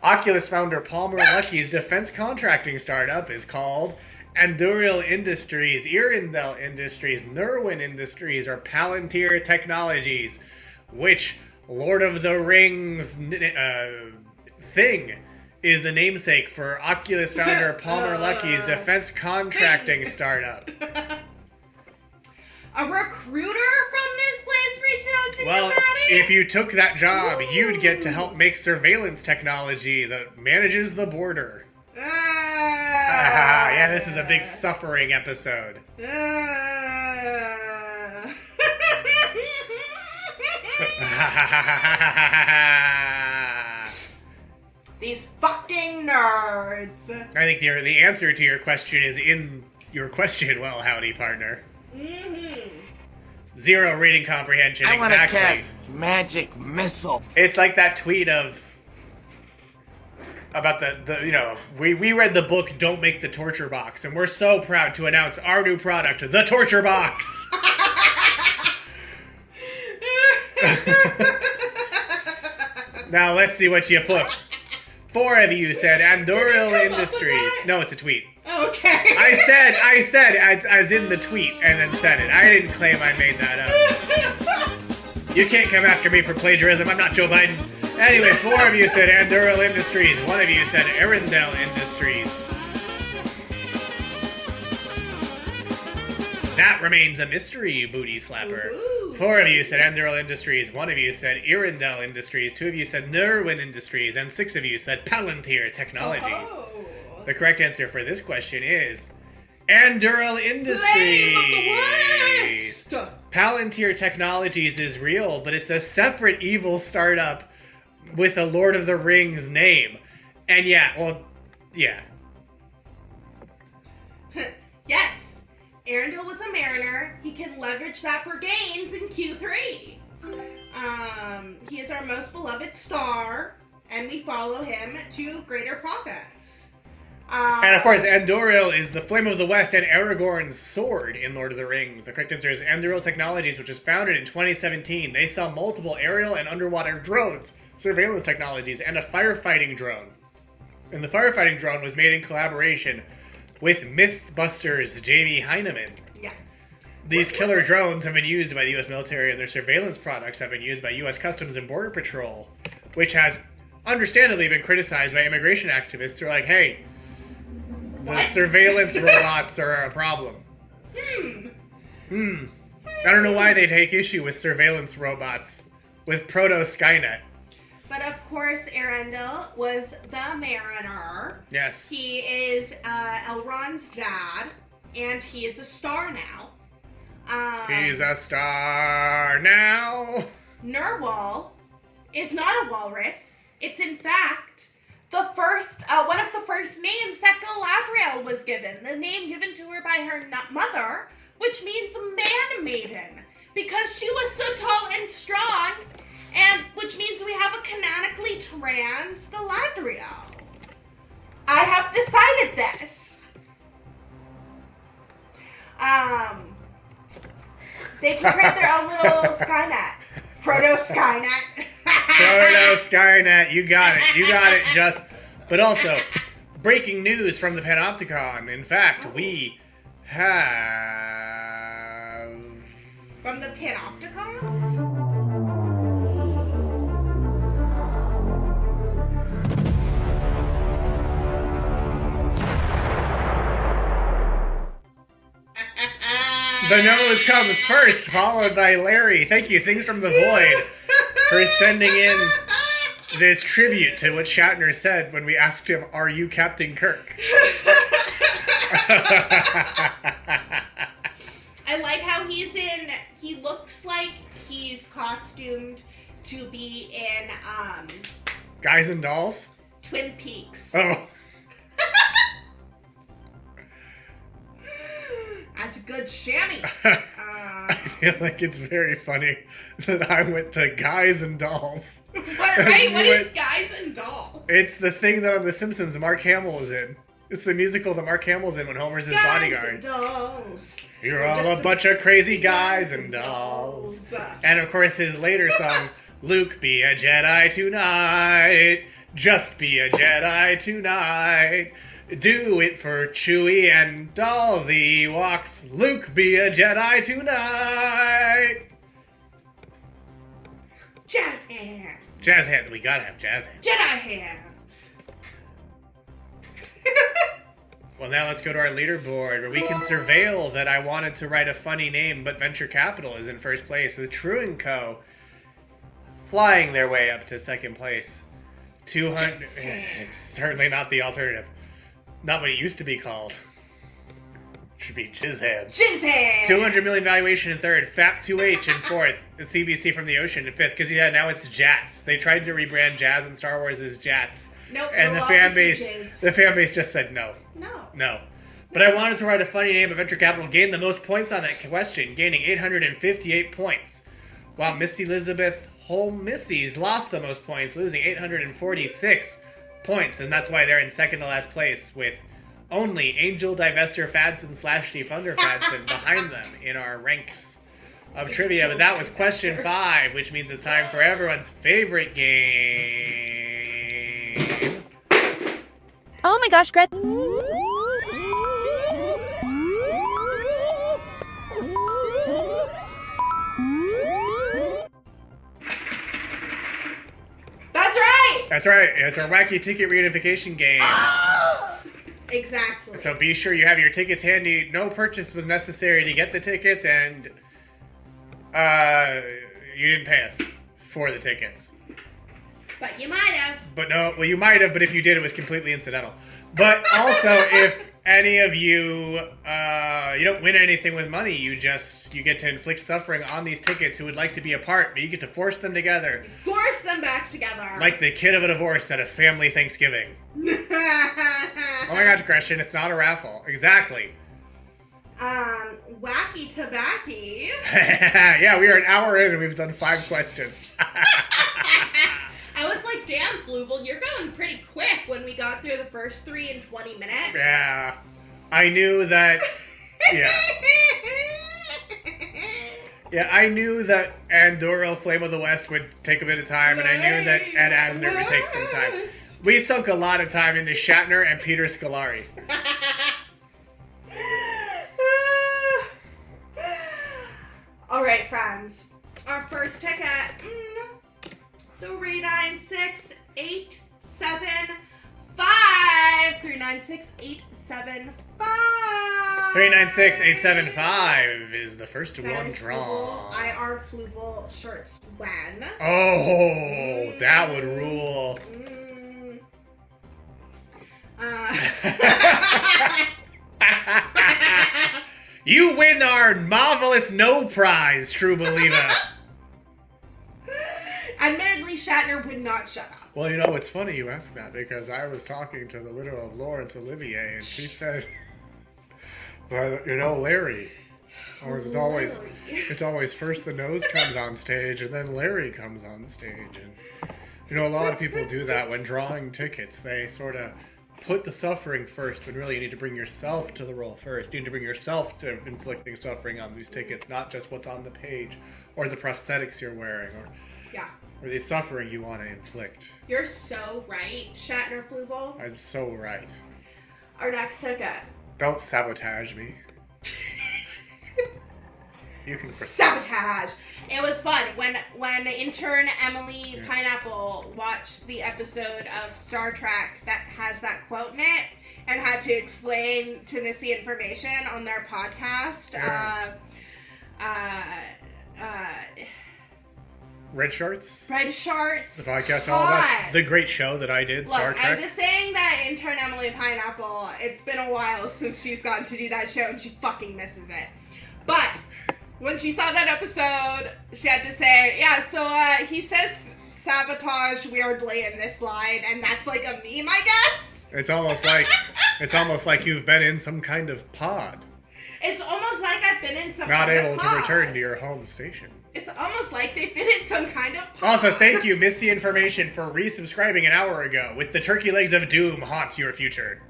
Oculus founder Palmer Luckey's defense contracting startup is called Anduril Industries, Irindel Industries, Nerwin Industries, or Palantir Technologies, which Lord of the Rings thing is the namesake for Oculus founder Palmer Luckey's defense contracting startup. A recruiter from this place reached out to you, Well, Maddie? if you took that job, you'd get to help make surveillance technology that manages the border. Yeah, this is a big suffering episode. These fucking nerds. I think the answer to your question is in your question. Well, howdy, partner. Mm-hmm. 0 reading comprehension. I want to exactly. cast magic missile. It's like that tweet about we read the book Don't Make the Torture Box, and we're so proud to announce our new product, the Torture Box. Now let's see what you put. 4 of you said Anduril Industries. No, it's a tweet. Okay. I said as in the tweet and then said it. I didn't claim I made that up. You can't come after me for plagiarism. I'm not Joe Biden. Anyway, 4 of you said Anduril Industries. 1 of you said Irindel Industries. That remains a mystery, booty slapper. Ooh. 4 of you said Anduril Industries. 1 of you said Irindel Industries. 2 of you said Nerwin Industries. And 6 of you said Palantir Technologies. Oh. The correct answer for this question is Anduril Industries. Flame of the West! Palantir Technologies is real, but it's a separate evil startup with a Lord of the Rings name. And yeah. Yes, Arendelle was a mariner. He can leverage that for gains in Q3. He is our most beloved star, and we follow him to greater profits. And of course, Andoril is the Flame of the West and Aragorn's sword in Lord of the Rings. The correct answer is Andoril Technologies, which was founded in 2017. They sell multiple aerial and underwater drones, surveillance technologies, and a firefighting drone. And the firefighting drone was made in collaboration with Mythbusters' Jamie Heineman. Yeah. These killer drones have been used by the U.S. military, and their surveillance products have been used by U.S. Customs and Border Patrol, which has understandably been criticized by immigration activists who are like, hey, the surveillance robots are a problem. I don't know why they take issue with surveillance robots with proto-Skynet. But of course, Arendelle was the mariner. Yes. He is Elrond's dad, and he is a star now. He's a star now. Nerwal is not a walrus. It's in fact the first, one of the first names that Galadriel was given. The name given to her by her mother, which means man maiden, because she was so tall and strong. And which means we have a canonically trans Galadriel. I have decided this. They can create their own little Skynet. Frodo Skynet. Frodo Skynet, you got it, Just. But also, breaking news from the Panopticon. In fact, we have... From the Panopticon? The nose comes first, followed by Larry. Thank you, Things from the Void, for sending in this tribute to what Shatner said when we asked him, "Are you Captain Kirk?" I like how he looks like he's costumed to be in, Guys and Dolls? Twin Peaks. Oh. That's a good chamois. I feel like it's very funny that I went to Guys and Dolls. What is Guys and Dolls? It's the thing that on The Simpsons Mark Hamill is in. It's the musical that Mark Hamill's in when Homer's his bodyguard. Guys and Dolls. You're all a bunch of crazy guys and dolls. And of course his later song, Luke, be a Jedi tonight. Just be a Jedi tonight. Do it for Chewie and all the Ewoks. Luke, be a Jedi tonight. Jazz hands. Jazz hands. We gotta have jazz hands. Jedi hands. Well, now let's go to our leaderboard where we can surveil that I wanted to write a funny name, but Venture Capital is in first place with True & Co. flying their way up to second place. 200. It's certainly not the alternative. Not what it used to be called. Should be Jizz Hands. 200 million valuation in third. FAP2H in fourth. The CBC from the Ocean in fifth. Because now it's Jats. They tried to rebrand Jazz and Star Wars as Jats. Nope. And the fan base just said no. No. But I wanted to write a funny name, but Venture Capital gained the most points on that question, gaining 858 points. While Miss Elizabeth Holmessy's lost the most points, losing 846 points, and that's why they're in second to last place with only Angel Divester Fadson / Defunder Fadson behind them in our ranks of trivia. But that was question 5, which means it's time for everyone's favorite game. Oh my gosh, Gret. That's right. It's our wacky ticket reunification game. Exactly. So be sure you have your tickets handy. No purchase was necessary to get the tickets, and you didn't pay us for the tickets. But you might have. But no, well, you might have, but if you did, it was completely incidental. But also, any of you, you don't win anything with money. You get to inflict suffering on these tickets who would like to be apart, but you get to force them together. Force them back together. Like the kid of a divorce at a family Thanksgiving. Oh my gosh, Christian, it's not a raffle. Exactly. Wacky tobacky. Yeah, we are an hour in and we've done 5 questions. I was like, damn, Fluval, you're going pretty quick when we got through the first 3 in 20 minutes. Yeah. I knew that... Yeah. Yeah, I knew that Andorra Flame of the West would take a bit of time, and I knew that Ed Asner would take some time. We sunk a lot of time into Shatner and Peter Scolari. Alright, friends. Our first ticket... 396-875. 396-875. 396-875 is the first one drawn. IR Fluval shirts when. Oh, that would rule. You win our marvelous no prize, true believer. Admittedly, Shatner would not shut up. Well, you know, it's funny you ask that because I was talking to the widow of Laurence Olivier, and she said, "Well, you know, Larry, it's always first the nose comes on stage, and then Larry comes on stage, and you know, a lot of people do that when drawing tickets. They sort of put the suffering first, when really you need to bring yourself to the role first. You need to bring yourself to inflicting suffering on these tickets, not just what's on the page or the prosthetics you're wearing, or the suffering you want to inflict." You're so right, Shatner Fluval. I'm so right. Our next ticket. Don't sabotage me. You can proceed. Sabotage. It was fun when intern Emily Pineapple watched the episode of Star Trek that has that quote in it and had to explain to Missy information on their podcast. Red Shorts? Red Shorts. The podcast all about the great show that I did, Star Trek. I'm just saying that intern Emily Pineapple, it's been a while since she's gotten to do that show and she fucking misses it. But when she saw that episode, she had to say, he says sabotage weirdly in this line, and that's like a meme, I guess? It's almost like you've been in some kind of pod. It's almost like I've been in some Not kind able of to pod. return to your home station. It's almost like they've been in some kind of pod. Also, thank you, Missy Information, for resubscribing an hour ago with the Turkey Legs of Doom haunts your future.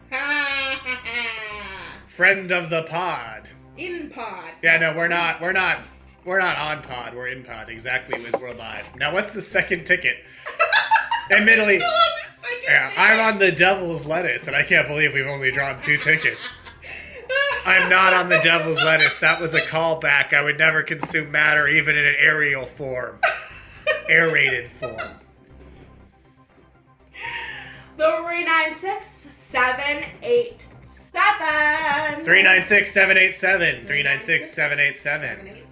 Friend of the pod. In pod. Yeah, no, we're not on pod. We're in pod. Exactly, Wiz World Live. Now, what's the second ticket? Admittedly, I'm on the Devil's Lettuce, and I can't believe we've only drawn 2 tickets. I'm not on the Devil's Lettuce. That was a callback. I would never consume matter, even in an aerial form. Aerated form. 396-787. 396-787. 396-787.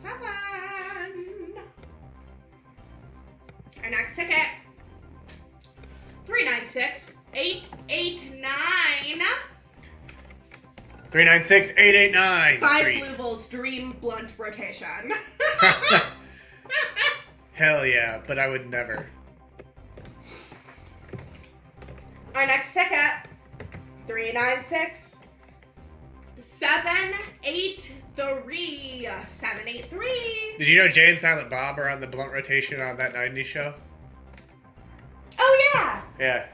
Our next ticket. 396-889. 396-889. 5 Fluval's dream blunt rotation. Hell yeah, but I would never. Our next ticket. 396-783. 783. Did you know Jay and Silent Bob are on the blunt rotation on that 90s show? Oh, yeah. Yeah.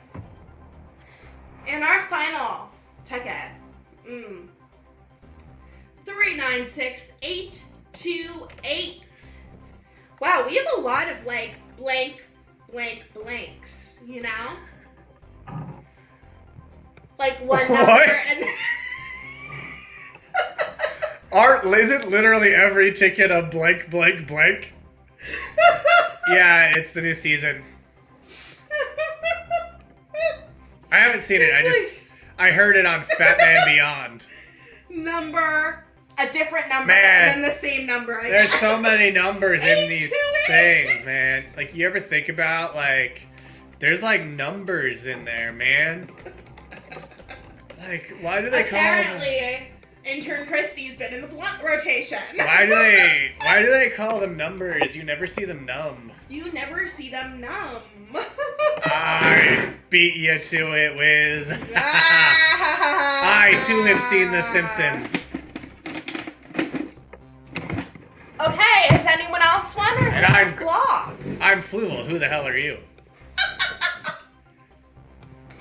And our final ticket. 396-828. Wow, we have a lot of like blank blanks, you know? Like one number and Art, isn't literally every ticket a blank blank blank? Yeah, it's the new season. I haven't seen it. I heard it on Fat Man Beyond. A different number, man, and then the same number. There's so many numbers in these things, man. Like, you ever think about, like, there's, like, numbers in there, man. Like, why do they call Apparently, Intern Kristie's been in the blunt rotation. Why do they call them numbers? You never see them numb. You never see them numb. I beat you to it, Wiz. I too have seen The Simpsons. Okay, is anyone else one or is it this blog? I'm Fluval. Who the hell are you?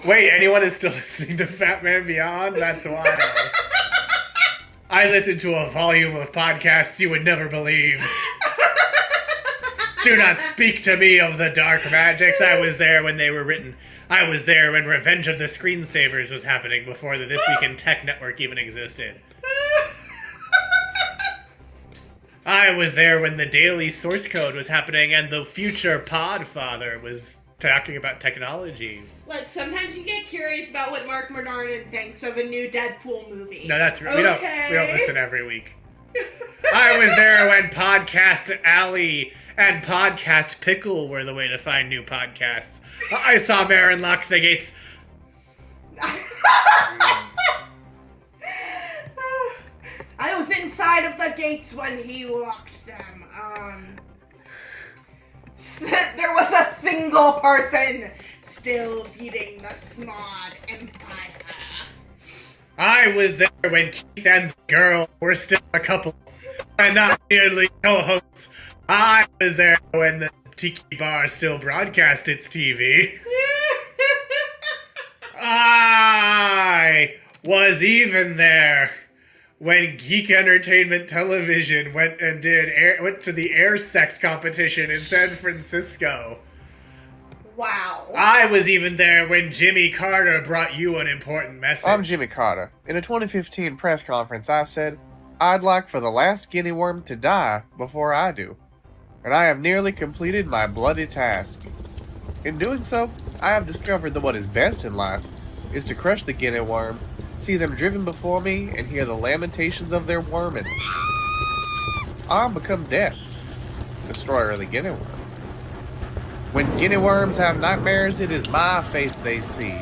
Wait, anyone is still listening to Fat Man Beyond? That's wild. I listen to a volume of podcasts you would never believe. Do not speak to me of the dark magics. I was there when they were written. I was there when Revenge of the Screensavers was happening before the This Week in Tech Network even existed. I was there when the daily source code was happening and the future Podfather was talking about technology. Like, sometimes you get curious about what Mark Bernardin thinks of a new Deadpool movie. No, that's right. Okay. We don't listen every week. I was there when Podcast Alley and Podcast Pickle were the way to find new podcasts. I saw Marin lock the gates. I was inside of the gates when he locked them. There was a single person still feeding the Smod Empire. I was there when Keith and the girl were still a couple and not merely co-hosts. I was there when the Tiki Bar still broadcast its TV. I was even there when Geek Entertainment Television went to the air sex competition in San Francisco. Wow. I was even there when Jimmy Carter brought you an important message. I'm Jimmy Carter. In a 2015 press conference, I said, I'd like for the last guinea worm to die before I do. And I have nearly completed my bloody task. In doing so, I have discovered that what is best in life is to crush the guinea worm, see them driven before me, and hear the lamentations of their worming. I'll become death, destroyer of the guinea worm. When guinea worms have nightmares, it is my face they see,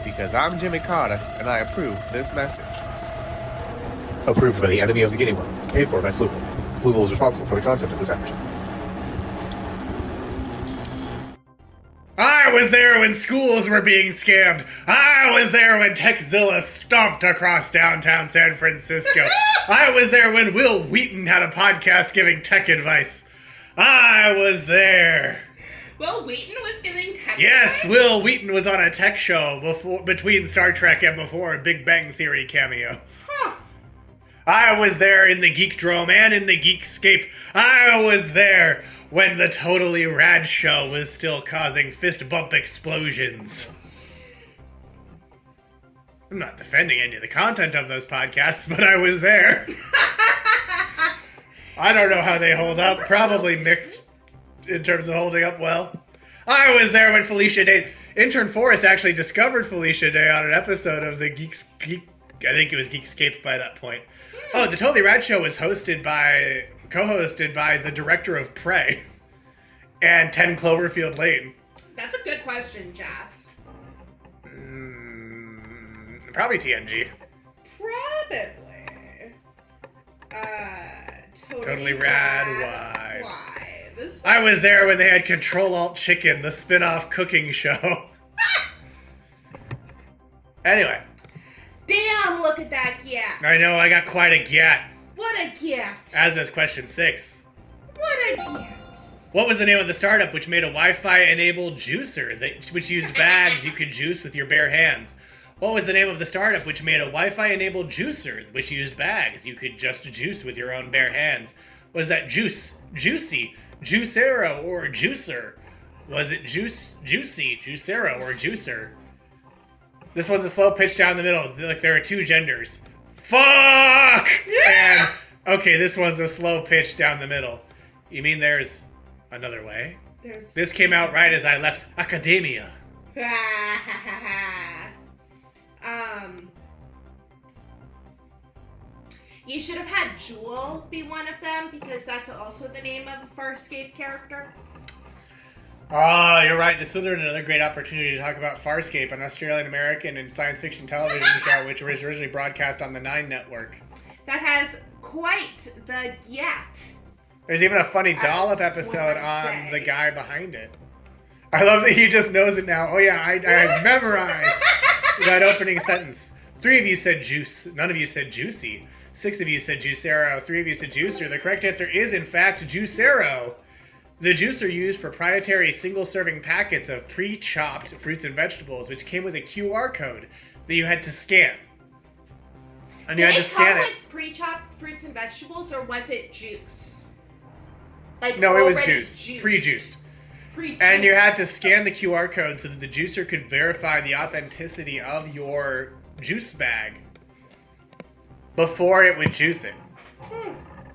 because I'm Jimmy Carter, and I approve this message. Approved by the enemy of the guinea worm, paid for by Fluval. Fluval is responsible for the content of this episode. I was there when schools were being scammed. I was there when Techzilla stomped across downtown San Francisco. I was there when Will Wheaton had a podcast giving tech advice. I was there. Will Wheaton was giving tech Yes, advice? Will Wheaton was on a tech show between Star Trek and before Big Bang Theory cameos. Huh. I was there in the Geekdrome and in the Geekscape. I was there when the Totally Rad Show was still causing fist bump explosions. I'm not defending any of the content of those podcasts, but I was there. I don't know how they hold up. Probably mixed in terms of holding up well. I was there when Felicia Day... Intern Forrest actually discovered Felicia Day on an episode of the I think it was Geekscape by that point. Oh, the Totally Rad Show was co-hosted by the director of Prey and 10 Cloverfield Lane. That's a good question, Jess. Probably TNG. Probably. Totally Rad Wives. I was there when they had Control-Alt-Chicken, the spin-off cooking show. Anyway. Damn, look at that gap. I know, I got quite a gat. What a gift. As is question 6. What a gift. What was the name of the startup which made a Wi-Fi-enabled juicer which used bags you could juice with your bare hands? What was the name of the startup which made a Wi-Fi-enabled juicer which used bags you could just juice with your own bare hands? Was that Juice, Juicy, Juicero, or Juicer? Was it Juicy, Juicero, or Juicer? This one's a slow pitch down the middle. Like there are 2 genders. Fuck! And, okay, this one's a slow pitch down the middle. You mean there's another way? This came out right as I left academia. You should have had Jewel be one of them, because that's also the name of a Farscape character. Oh, you're right. This would have been another great opportunity to talk about Farscape, an Australian American and science fiction television show which was originally broadcast on the 9 network. That has quite the get. There's even a funny dollop episode on the guy behind it. I love that he just knows it now. Oh yeah, I memorized that opening sentence. 3 of you said juice. None of you said juicy. 6 of you said juicero. 3 of you said juicer. The correct answer is, in fact, juicero. The juicer used proprietary single-serving packets of pre-chopped fruits and vegetables, which came with a QR code that you had to scan. And you had to scan it. With pre-chopped fruits and vegetables, or was it juice? Like no, it was juice. Pre-juiced. Pre-juiced. And you had to scan the QR code so that the juicer could verify the authenticity of your juice bag before it would juice it.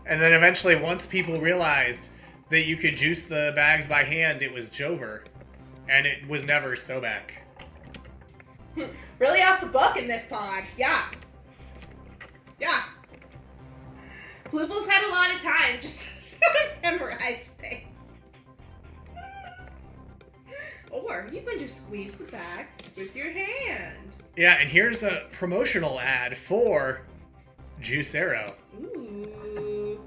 And then eventually, once people realized that you could juice the bags by hand, it was Jover. And it was never Sobek. Really off the book in this pod. Yeah. Yeah. Fluval's had a lot of time just to memorize things. Or you can just squeeze the bag with your hand. Yeah, and here's a promotional ad for Juicero. Ooh.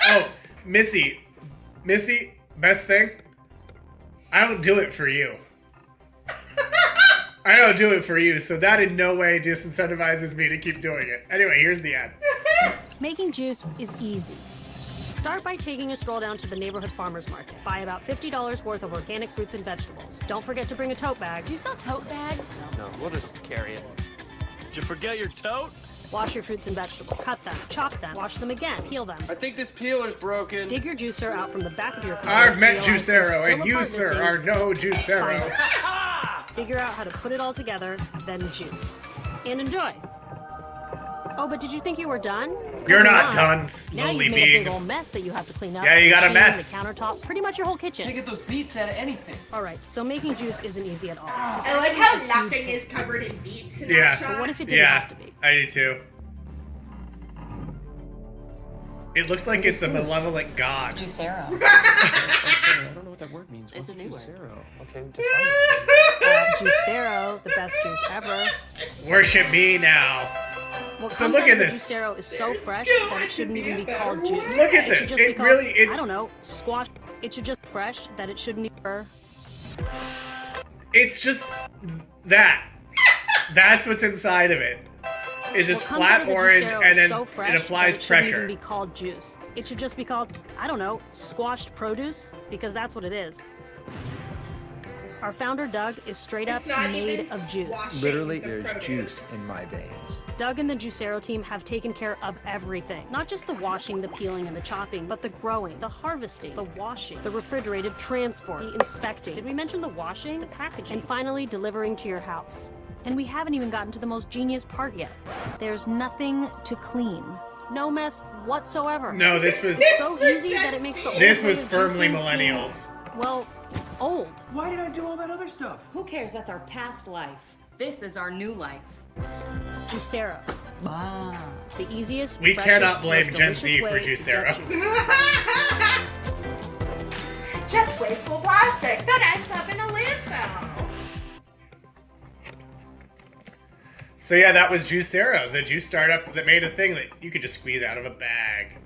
Oh, Missy, best thing? I don't do it for you. I don't do it for you, so that in no way disincentivizes me to keep doing it. Anyway, here's the ad. Making juice is easy. Start by taking a stroll down to the neighborhood farmer's market. Buy about $50 worth of organic fruits and vegetables. Don't forget to bring a tote bag. Do you sell tote bags? No, we'll just carry it. Did you forget your tote? Wash your fruits and vegetables. Cut them, chop them, wash them again, peel them. I think this peeler's broken. Dig your juicer out from the back of your car. I've met Juicero, and you, sir, are no Juicero. Figure out how to put it all together, then juice. And enjoy. Oh, but did you think you were done? You're not done, Now slowly you've made a being. big old mess that you have to clean up. Yeah, you got a The mess. The countertop, pretty much your whole kitchen. Can't get those beets out of anything. All right, so making juice isn't easy at all. I like how nothing is covered in beets in that shot. But what if it didn't have to be? I do too. It looks like it's a malevolent god. Juicero. I don't know what that word means. It's a new word. Okay, define it. Juicero, the best juice ever. Worship me now. What So comes look out at of the this. Juicero is so fresh that it shouldn't even be called juice. Look at It this. should just It be called, really- I don't know, squash. It should just be fresh that it shouldn't even. It's just that. That's what's inside of it. It's just What comes out flat of the orange, Juicero and is then so fresh it applies that it shouldn't pressure. even be called juice. It should just be called, I don't know, squashed produce, because that's what it is. Our founder, Doug, is straight up made of juice. Literally, there's juice in my veins. Doug and the Juicero team have taken care of everything. Not just the washing, the peeling, and the chopping, but the growing, the harvesting, the washing, the refrigerated transport, the inspecting. Did we mention the washing? The packaging. And finally, delivering to your house. And we haven't even gotten to the most genius part yet. There's nothing to clean. No mess whatsoever. No, this was so easy that it makes the This old way was of firmly juicing seem, millennials. well, old. Why did I do all that other stuff? Who cares? That's our past life. This is our new life. Juicero. Wow. The easiest, We freshest, cannot blame most Gen delicious Z for way to Juicero. get juice. Just wasteful plastic that ends up in a landfill. So yeah, that was Juicero, the juice startup that made a thing that you could just squeeze out of a bag.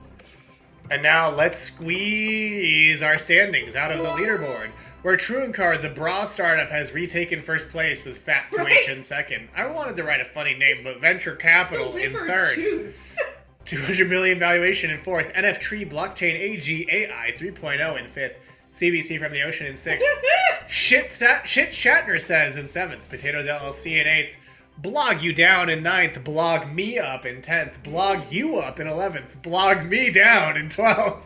And now let's squeeze our standings out of the leaderboard, where Truencard, the bra startup, has retaken first place with Fat2H in second. I wanted to write a funny name, but Venture Capital in third. Juice. 200 million valuation in fourth. NF Tree Blockchain AG AI 3.0 in fifth. CBC from the Ocean in sixth. Shit Shatner says in seventh. Potatoes LLC in eighth. Blog You Down in 9th, Blog Me Up in 10th, Blog You Up in 11th, Blog Me Down in 12th.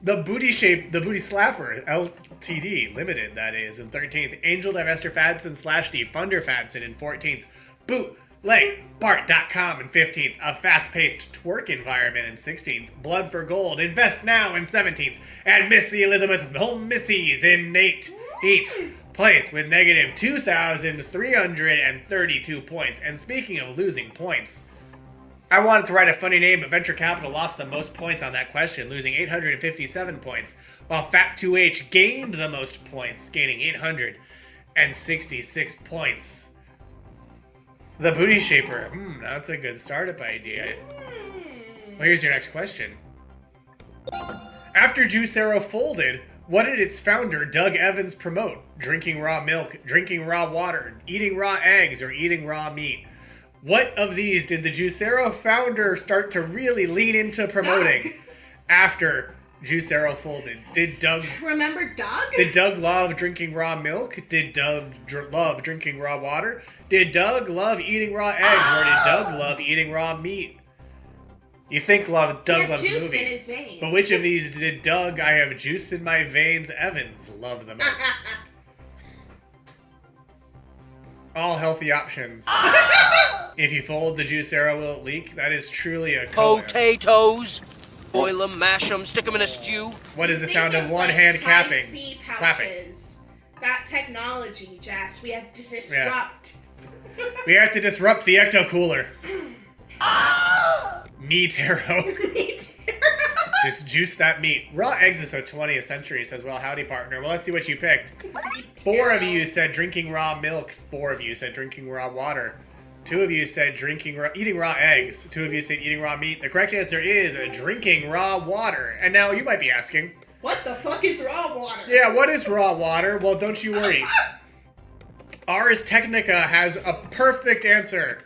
The Booty Slapper, LTD, Limited, that is, in 13th. Angel Divester Fadson /D, Funder Fadson in 14th. BootlegBart.com in 15th. A fast-paced twerk environment in 16th. Blood for Gold, Invest Now in 17th. And Missy Elizabeth Home Missies in 18th. Place with negative 2,332 points. And speaking of losing points, I wanted to write a funny name, but Venture Capital lost the most points on that question, losing 857 points. while Fat2H gained the most points, gaining 866 points. The Booty Shaper. That's a good startup idea. Well, here's your next question. After Juicero folded, what did its founder, Doug Evans, promote? Drinking raw milk, drinking raw water, eating raw eggs, or eating raw meat? What of these did the Juicero founder start to really lean into promoting after Juicero folded? Did Doug... Remember Doug? Did Doug love drinking raw milk? Did Doug love drinking raw water? Did Doug love eating raw eggs? Or did Doug love eating raw meat? You think Doug loves juice movies. in his veins. But which of these did Doug, I have juice in my veins, Evans love the most? All healthy options. If you fold the Juicero, will it leak? That is truly a collab. Potatoes. Boil them, mash them, stick them in a stew. What is the sound of one hand clapping? Clapping. That technology, Jess. We have to disrupt. Yeah. We have to disrupt the ecto cooler. Me taro. Just juice that meat. Raw eggs is so 20th century, says, well, howdy, partner. Well, let's see what you picked. 4 of you said drinking raw milk. 4 of you said drinking raw water. 2 of you said eating raw eggs. 2 of you said eating raw meat. The correct answer is drinking raw water. And now you might be asking, what the fuck is raw water? Yeah, what is raw water? Well, don't you worry. Ars Technica has a perfect answer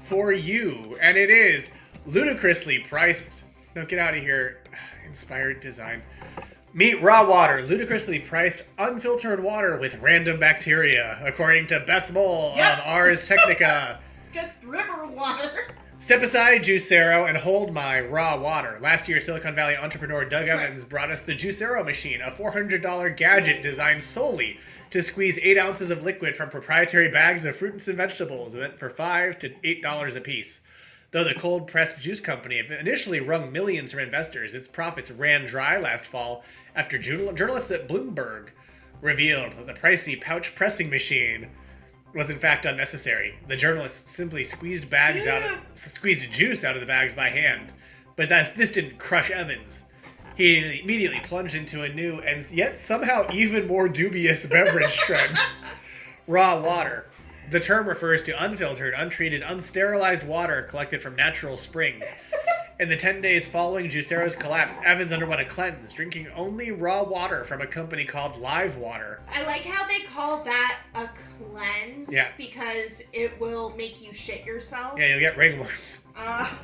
for you, and it is ludicrously priced. No, get out of here. Inspired design. Meet raw water, ludicrously priced unfiltered water with random bacteria, according to Beth Mole of Ars Technica. Just river water. Step aside, Juicero, and hold my raw water. Last year, Silicon Valley entrepreneur Doug Evans brought us the Juicero machine, a $400 gadget designed solely to squeeze 8 ounces of liquid from proprietary bags of fruits and vegetables, meant for $5 to $8 a piece. Though the cold-pressed juice company initially wrung millions from investors, its profits ran dry last fall after journalists at Bloomberg revealed that the pricey pouch pressing machine was in fact unnecessary. The journalists simply squeezed juice out of the bags by hand. But this didn't crush Evans. He immediately plunged into a new and yet somehow even more dubious beverage trend. Raw water. The term refers to unfiltered, untreated, unsterilized water collected from natural springs. In the 10 days following Juicero's collapse, Evans underwent a cleanse, drinking only raw water from a company called Live Water. I like how they call that a cleanse, because it will make you shit yourself. Yeah, you'll get ringworm. I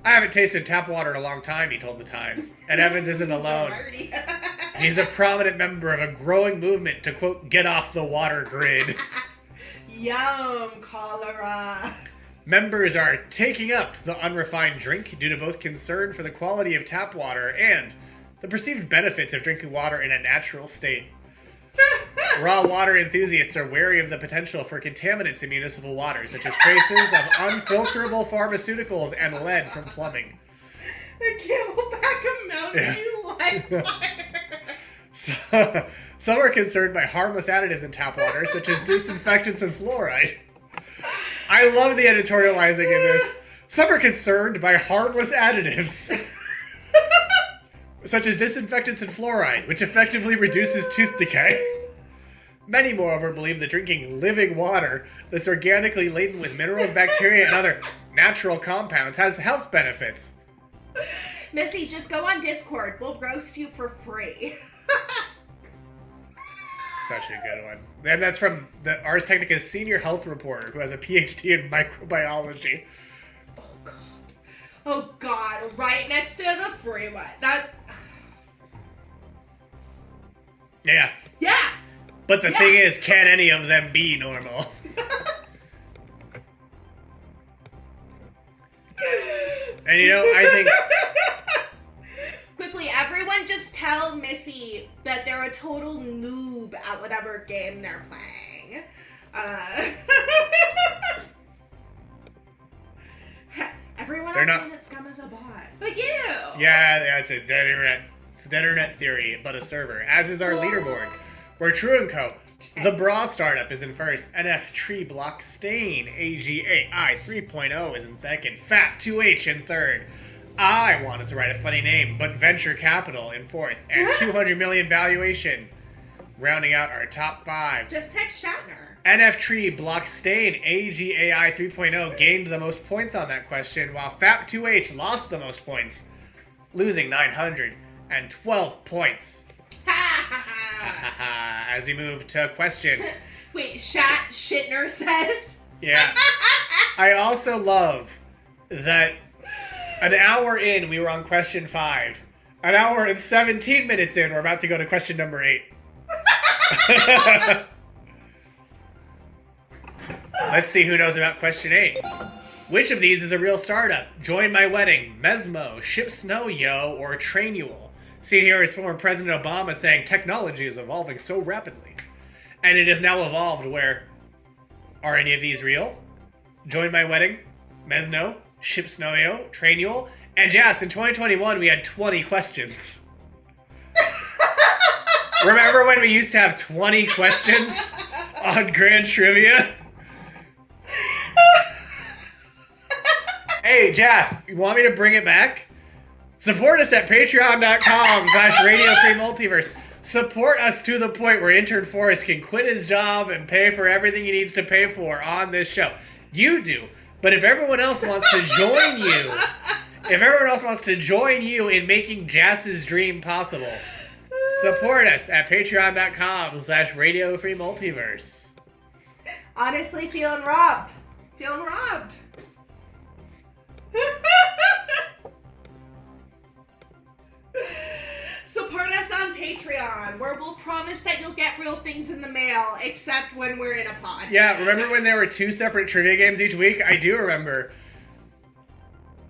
haven't tasted tap water in a long time, he told the Times. And Evans isn't alone. He's a prominent member of a growing movement to, quote, get off the water grid. Yum, cholera. Members are taking up the unrefined drink due to both concern for the quality of tap water and the perceived benefits of drinking water in a natural state. Raw water enthusiasts are wary of the potential for contaminants in municipal water, such as traces of unfilterable pharmaceuticals and lead from plumbing. A Camelback of Mountain Dew live water. Some are concerned by harmless additives in tap water, such as disinfectants and fluoride. I love the editorializing in this. Some are concerned by harmless additives, such as disinfectants and fluoride, which effectively reduces tooth decay. Many, moreover, believe that drinking living water that's organically laden with minerals, bacteria, and other natural compounds has health benefits. Missy, just go on Discord. We'll roast you for free. Such a good one. And that's from the Ars Technica's senior health reporter who has a PhD in microbiology. Oh God, right next to the free one. Yeah. Yeah! But the thing is, can any of them be normal? And you know, I think... Quickly, everyone just tell Missy that they're a total noob at whatever game they're playing. Everyone They're else not... that's scum as a bot. But you! Yeah, it's a dead internet. It's a dead internet theory, but a server. As is our leaderboard, where True & Co., the bra startup, is in first. NF Tree Block Stain, AGAI 3.0 is in second. Fat2H in third. I wanted to write a funny name, but venture capital in 4th, and 200 million valuation, rounding out our top 5. Just text Shatner. NF Tree, Block Stain, AGAI 3.0 gained the most points on that question, while FAP2H lost the most points, losing 912 points. As we move to question. Wait, Shitner says? Yeah. I also love that an hour in, we were on question 5. An hour and 17 minutes in, we're about to go to question number 8. Let's see who knows about question 8. Which of these is a real startup? Join My Wedding, Mesmo, Ship Snow Yo, or Trainual? Seen here is former President Obama saying technology is evolving so rapidly. And it has now evolved where, are any of these real? Join My Wedding, Mesno, Ship Snow Yo, Trainual, and yes, in 2021 we had 20 questions. Remember when we used to have 20 questions on Grand Trivia? Hey, Jas, you want me to bring it back? Support us at patreon.com/RadioFreeMultiverse. Support us to the point where Intern Forrest can quit his job and pay for everything he needs to pay for on this show. You do. But if everyone else wants to join you, in making Jas's dream possible, support us at patreon.com/RadioFreeMultiverse. Honestly, feeling robbed. Support us on Patreon, where we'll promise that you'll get real things in the mail, except when we're in a pod. Yeah, remember when there were 2 separate trivia games each week? I do remember.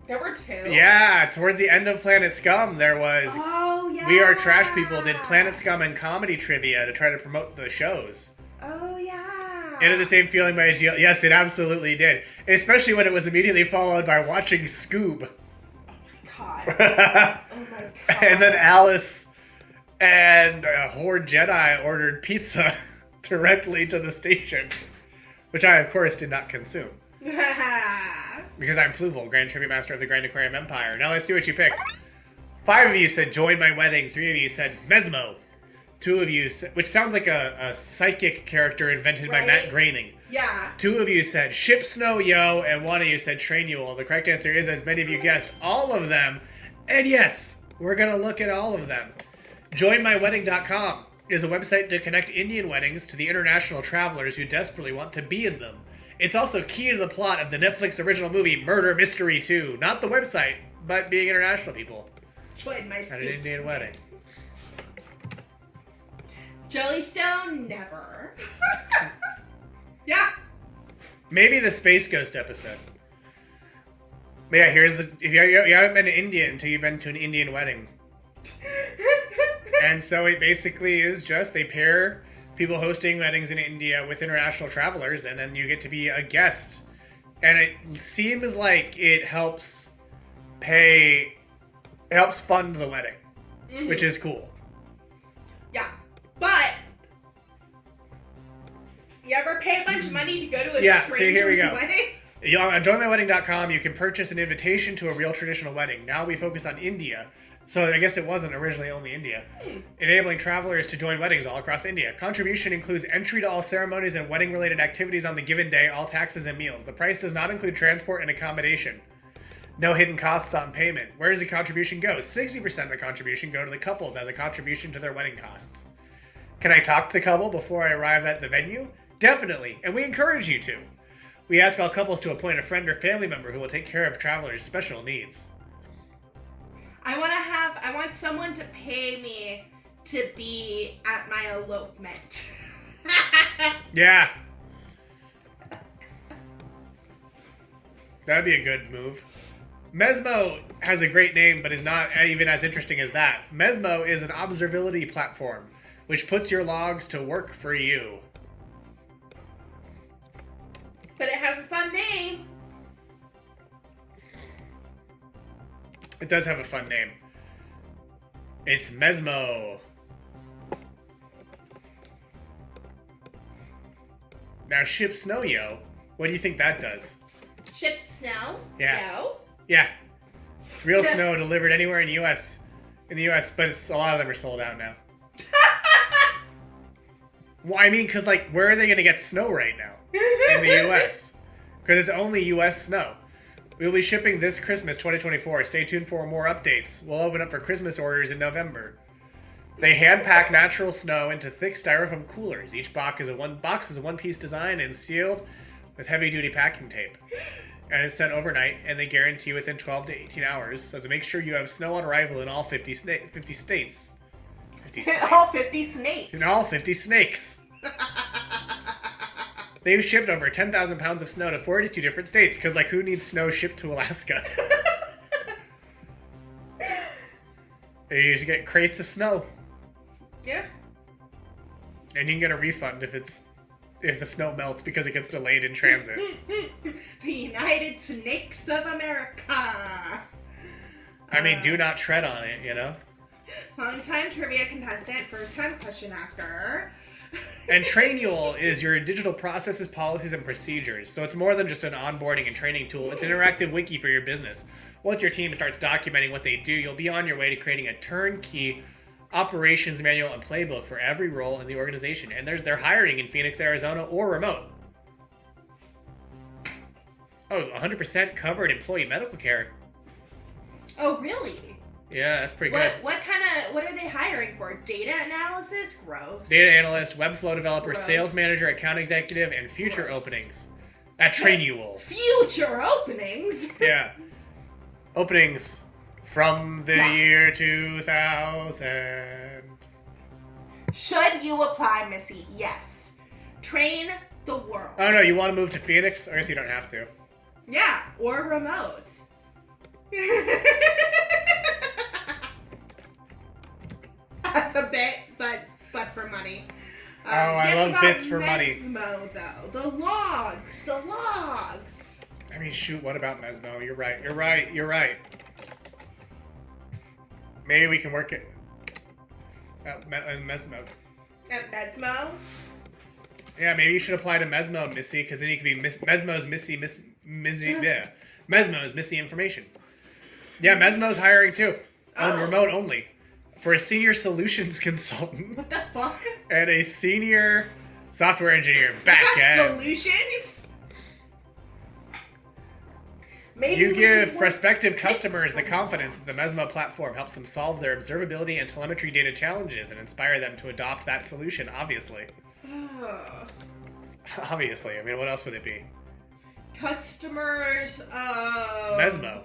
There were 2? Yeah, towards the end of Planet Scum, there was... Oh, yeah. We Are Trash People did Planet Scum and comedy trivia to try to promote the shows. Oh, yeah. It had the same feeling by HGL. Yes, it absolutely did. Especially when it was immediately followed by watching Scoob. God. Oh my God. And then Alice and Horde Jedi ordered pizza directly to the station, which I, of course, did not consume. Because I'm Fluval, Grand Triviamaster of the Grand Aquarium Empire. Now let's see what you picked. 5 of you said Join My Wedding. 3 of you said Mesmo. 2 of you said, which sounds like a psychic character invented by Matt Groening. Yeah. 2 of you said Ship Snow Yo, and 1 of you said Trainual. The correct answer is, as many of you guessed, all of them. And yes, we're going to look at all of them. JoinMyWedding.com is a website to connect Indian weddings to the international travelers who desperately want to be in them. It's also key to the plot of the Netflix original movie Murder Mystery 2. Not the website, but being international people. Join my at an Indian wedding. Jellystone, never. Yeah. Maybe the Space Ghost episode. But yeah, here's the... If you haven't been to India until you've been to an Indian wedding. And so it basically is just they pair people hosting weddings in India with international travelers, and then you get to be a guest. And it seems like it helps fund the wedding, which is cool. Yeah. But you ever pay a bunch of money to go to a stranger's wedding? On JoinMyWedding.com, you can purchase an invitation to a real traditional wedding. Now we focus on India. So I guess it wasn't originally only India. Enabling travelers to join weddings all across India. Contribution includes entry to all ceremonies and wedding-related activities on the given day, all taxes and meals. The price does not include transport and accommodation. No hidden costs on payment. Where does the contribution go? 60% of the contribution go to the couples as a contribution to their wedding costs. Can I talk to the couple before I arrive at the venue? Definitely, and we encourage you to. We ask all couples to appoint a friend or family member who will take care of travelers' special needs. I want someone to pay me to be at my elopement. Yeah. That'd be a good move. Mesmo has a great name, but is not even as interesting as that. Mesmo is an observability platform, which puts your logs to work for you. But it has a fun name. It does have a fun name. It's Mesmo. Now, Ship Snow Yo, what do you think that does? Ship Snow? Yeah. Yo? Yeah. It's real snow delivered anywhere in the U.S., but a lot of them are sold out now. Well, I mean, because, like, where are they going to get snow right now? In the U.S.? Because it's only U.S. snow. We'll be shipping this Christmas 2024. Stay tuned for more updates. We'll open up for Christmas orders in November. They hand-pack natural snow into thick styrofoam coolers. Each box is a one-piece design and sealed with heavy-duty packing tape. And it's sent overnight, and they guarantee within 12 to 18 hours. So to make sure you have snow on arrival in all 50 states. 50 states. All 50 snakes. In all 50 snakes. They've shipped over 10,000 pounds of snow to 42 different states, because, like, who needs snow shipped to Alaska? You just get crates of snow. Yeah. And you can get a refund if the snow melts because it gets delayed in transit. The United Snakes of America. I mean, do not tread on it, you know? Long-time trivia contestant, first-time question asker. And Trainual is your digital processes, policies, and procedures. So it's more than just an onboarding and training tool. It's an interactive wiki for your business. Once your team starts documenting what they do, you'll be on your way to creating a turnkey operations manual and playbook for every role in the organization. And they're hiring in Phoenix, Arizona, or remote. Oh, 100% covered employee medical care. Oh, really? Yeah, that's pretty good. What are they hiring for? Data analysis? Gross. Data analyst, webflow developer, Gross. sales manager, account executive, and future openings. At Trainual. Future openings? Yeah. Openings from the year 2000. Should you apply, Missy? Yes. Train the world. Oh no, you want to move to Phoenix? I guess you don't have to. Yeah, or remote. That's a bit, but for money. I love bits for money. Mesmo, though. The logs. I mean, shoot, what about Mesmo? You're right. Maybe we can work it at Mesmo. At Mesmo? Yeah, maybe you should apply to Mesmo, Missy, because then you can be Mesmo's Missy, yeah. Mesmo's Missy information. Yeah, Mesmo's hiring too. On remote only. For a senior solutions consultant. What the fuck? And a senior software engineer back end. Solutions? Maybe you give prospective customers the confidence that the Mesmo platform helps them solve their observability and telemetry data challenges and inspire them to adopt that solution, obviously. Obviously. I mean, what else would it be? Customers of... Mesmo.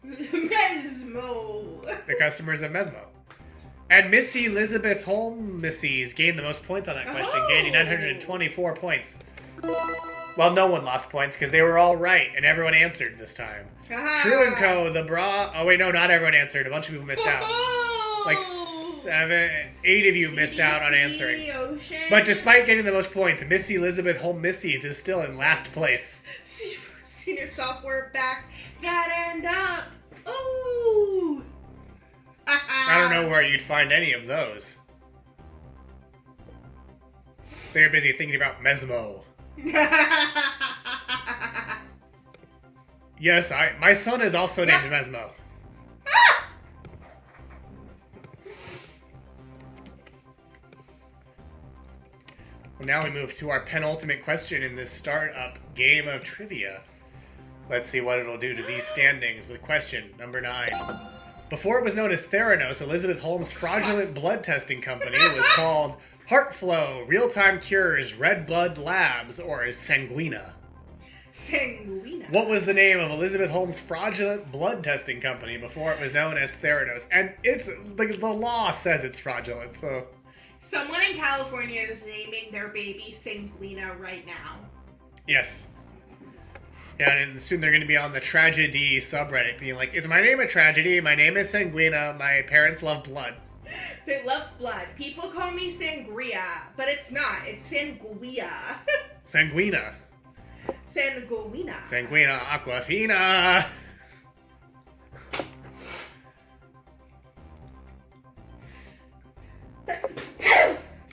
Mesmo. The customers of Mesmo. And Missy Elizabeth Holmesies gained the most points on that question, gaining 924 points. Well, no one lost points because they were all right, and everyone answered this time. True & Co., the bra... Oh, wait, no, not everyone answered. A bunch of people missed out. Like 8 of you missed out on answering. Ocean. But despite getting the most points, Missy Elizabeth Holmesies is still in last place. Senior software back that end up. Ooh! I don't know where you'd find any of those. They're busy thinking about Mesmo. Yes, my son is also named Mesmo. Well, now we move to our penultimate question in this startup game of trivia. Let's see what it'll do to these standings with question number 9. Before it was known as Theranos, Elizabeth Holmes' fraudulent blood testing company was called HeartFlow, Real-Time Cures, Red Blood Labs, or Sanguina. Sanguina. What was the name of Elizabeth Holmes' fraudulent blood testing company before it was known as Theranos? And it's the law says it's fraudulent, so... Someone in California is naming their baby Sanguina right now. Yes. Yeah, and soon they're going to be on the tragedy subreddit being like, is my name a tragedy? My name is Sanguina. My parents love blood. They love blood. People call me Sangria, but it's not. It's Sanguia. Sanguina. Sanguina. Sanguina Aquafina.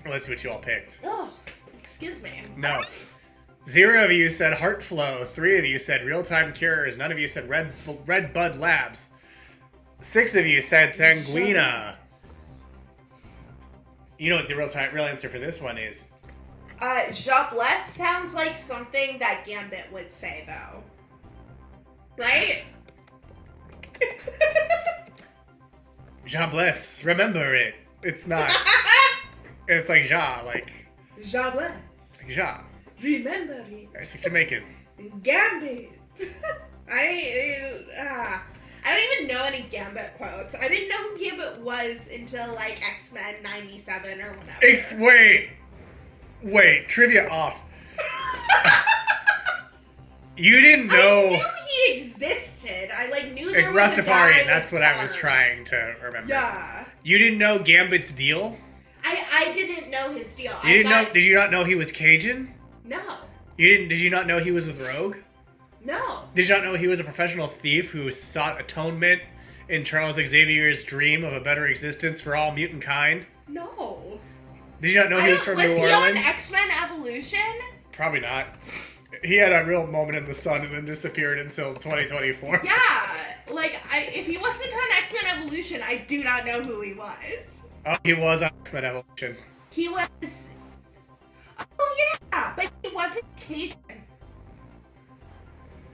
Let's see what you all picked. Oh, excuse me. No. 0 of you said HeartFlow. 3 of you said Real-Time Cures. None of you said Red Bud Labs. 6 of you said Sanguina. You know what the real answer for this one is? Jobless sounds like something that Gambit would say, though. Right? Jobless. Remember it. It's not. It's like Ja, like. Jobless. Like Ja. Remember it. It's like Jamaican. Gambit. I don't even know any Gambit quotes. I didn't know who Gambit was until like X-Men 97 or whatever. Wait, trivia off. You didn't know. I knew he existed. I like knew there was a guy Rastafarian, with that's what I was powers. trying to remember. Yeah. You didn't know Gambit's deal? I didn't know his deal. Did you not know he was Cajun? No. Did you not know he was with Rogue? No. Did you not know he was a professional thief who sought atonement in Charles Xavier's dream of a better existence for all mutant kind? No. Did you not know he was from New Orleans? Was he on X-Men Evolution? Probably not. He had a real moment in the sun and then disappeared until 2024. Yeah. Like, if he wasn't on X-Men Evolution, I do not know who he was. Oh, he was on X-Men Evolution. He was... Oh, yeah. But he wasn't Cajun.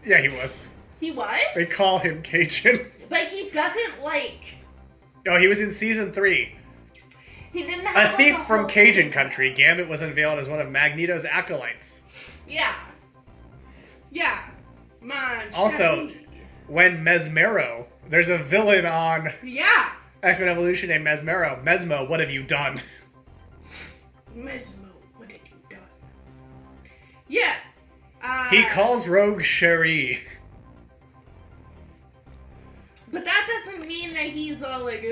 Yeah, he was. He was? They call him Cajun. But he doesn't, like... Oh, he was in Season 3. He didn't have A thief from Cajun country, Gambit was unveiled as one of Magneto's acolytes. Yeah. Yeah. Also, when Mesmero, there's a villain on X-Men Evolution named Mesmero. Mesmo, what have you done? Mesmo, what have you done? Yeah. He calls Rogue Cherie. But that doesn't mean that he's all like...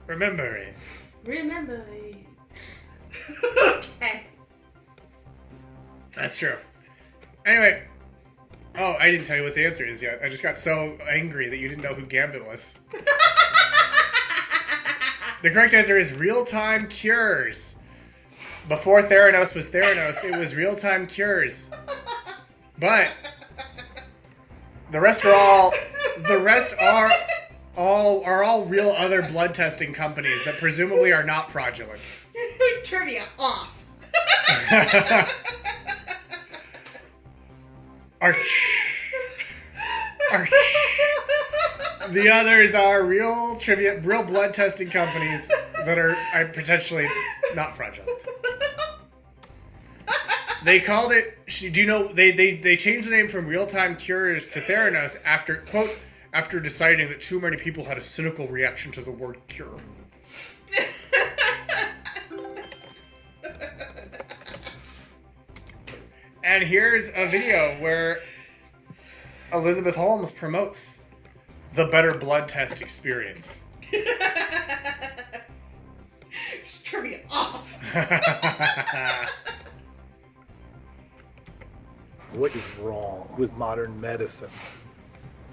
Remember it. Remember it. Okay. That's true. Anyway. Oh, I didn't tell you what the answer is yet. I just got so angry that you didn't know who Gambit was. The correct answer is real-time cures. Before Theranos was Theranos, it was real-time cures. But the rest are all real other blood testing companies that presumably are not fraudulent. Trivia off. The others are real blood testing companies that are potentially not fraudulent. They called it. Do you know they changed the name from Real Time Cures to Theranos after after deciding that too many people had a cynical reaction to the word cure. And here's a video where Elizabeth Holmes promotes the better blood test experience. Just turn me off. What is wrong with modern medicine?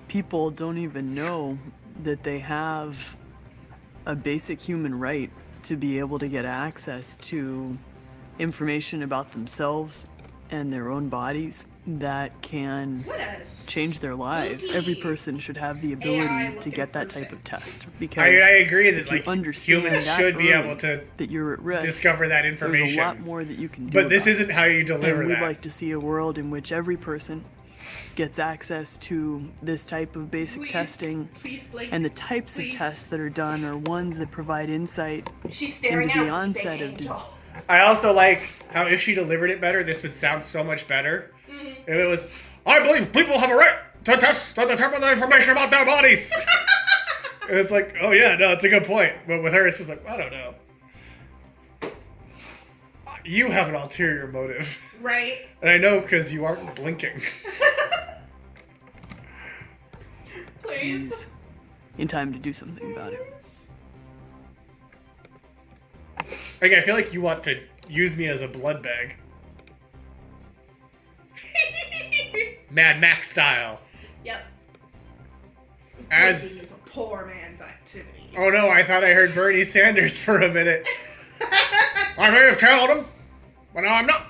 People don't even know that they have a basic human right to be able to get access to information about themselves and their own bodies that can change their lives. Every person should have the ability to get that type of test. Because I agree that if you like understand humans that should be early, able to that you're at risk, discover that information. There's a lot more that you can do. But this about isn't how you deliver and we'd that. like to see a world in which every person gets access to this type of basic testing, and the types of tests that are done are ones that provide insight into the onset of disease. I also like how if she delivered it better, this would sound so much better. If it was, I believe people have a right to test to determine the information about their bodies. And it's like, oh yeah, no, it's a good point. But with her, it's just like, I don't know. You have an ulterior motive. Right. And I know because you aren't blinking. Disease in time to do something about it. Like, I feel like you want to use me as a blood bag. Mad Max style. Yep. As This is a poor man's activity. oh no, I thought I heard Bernie Sanders for a minute. I may have channeled him, but now I'm not.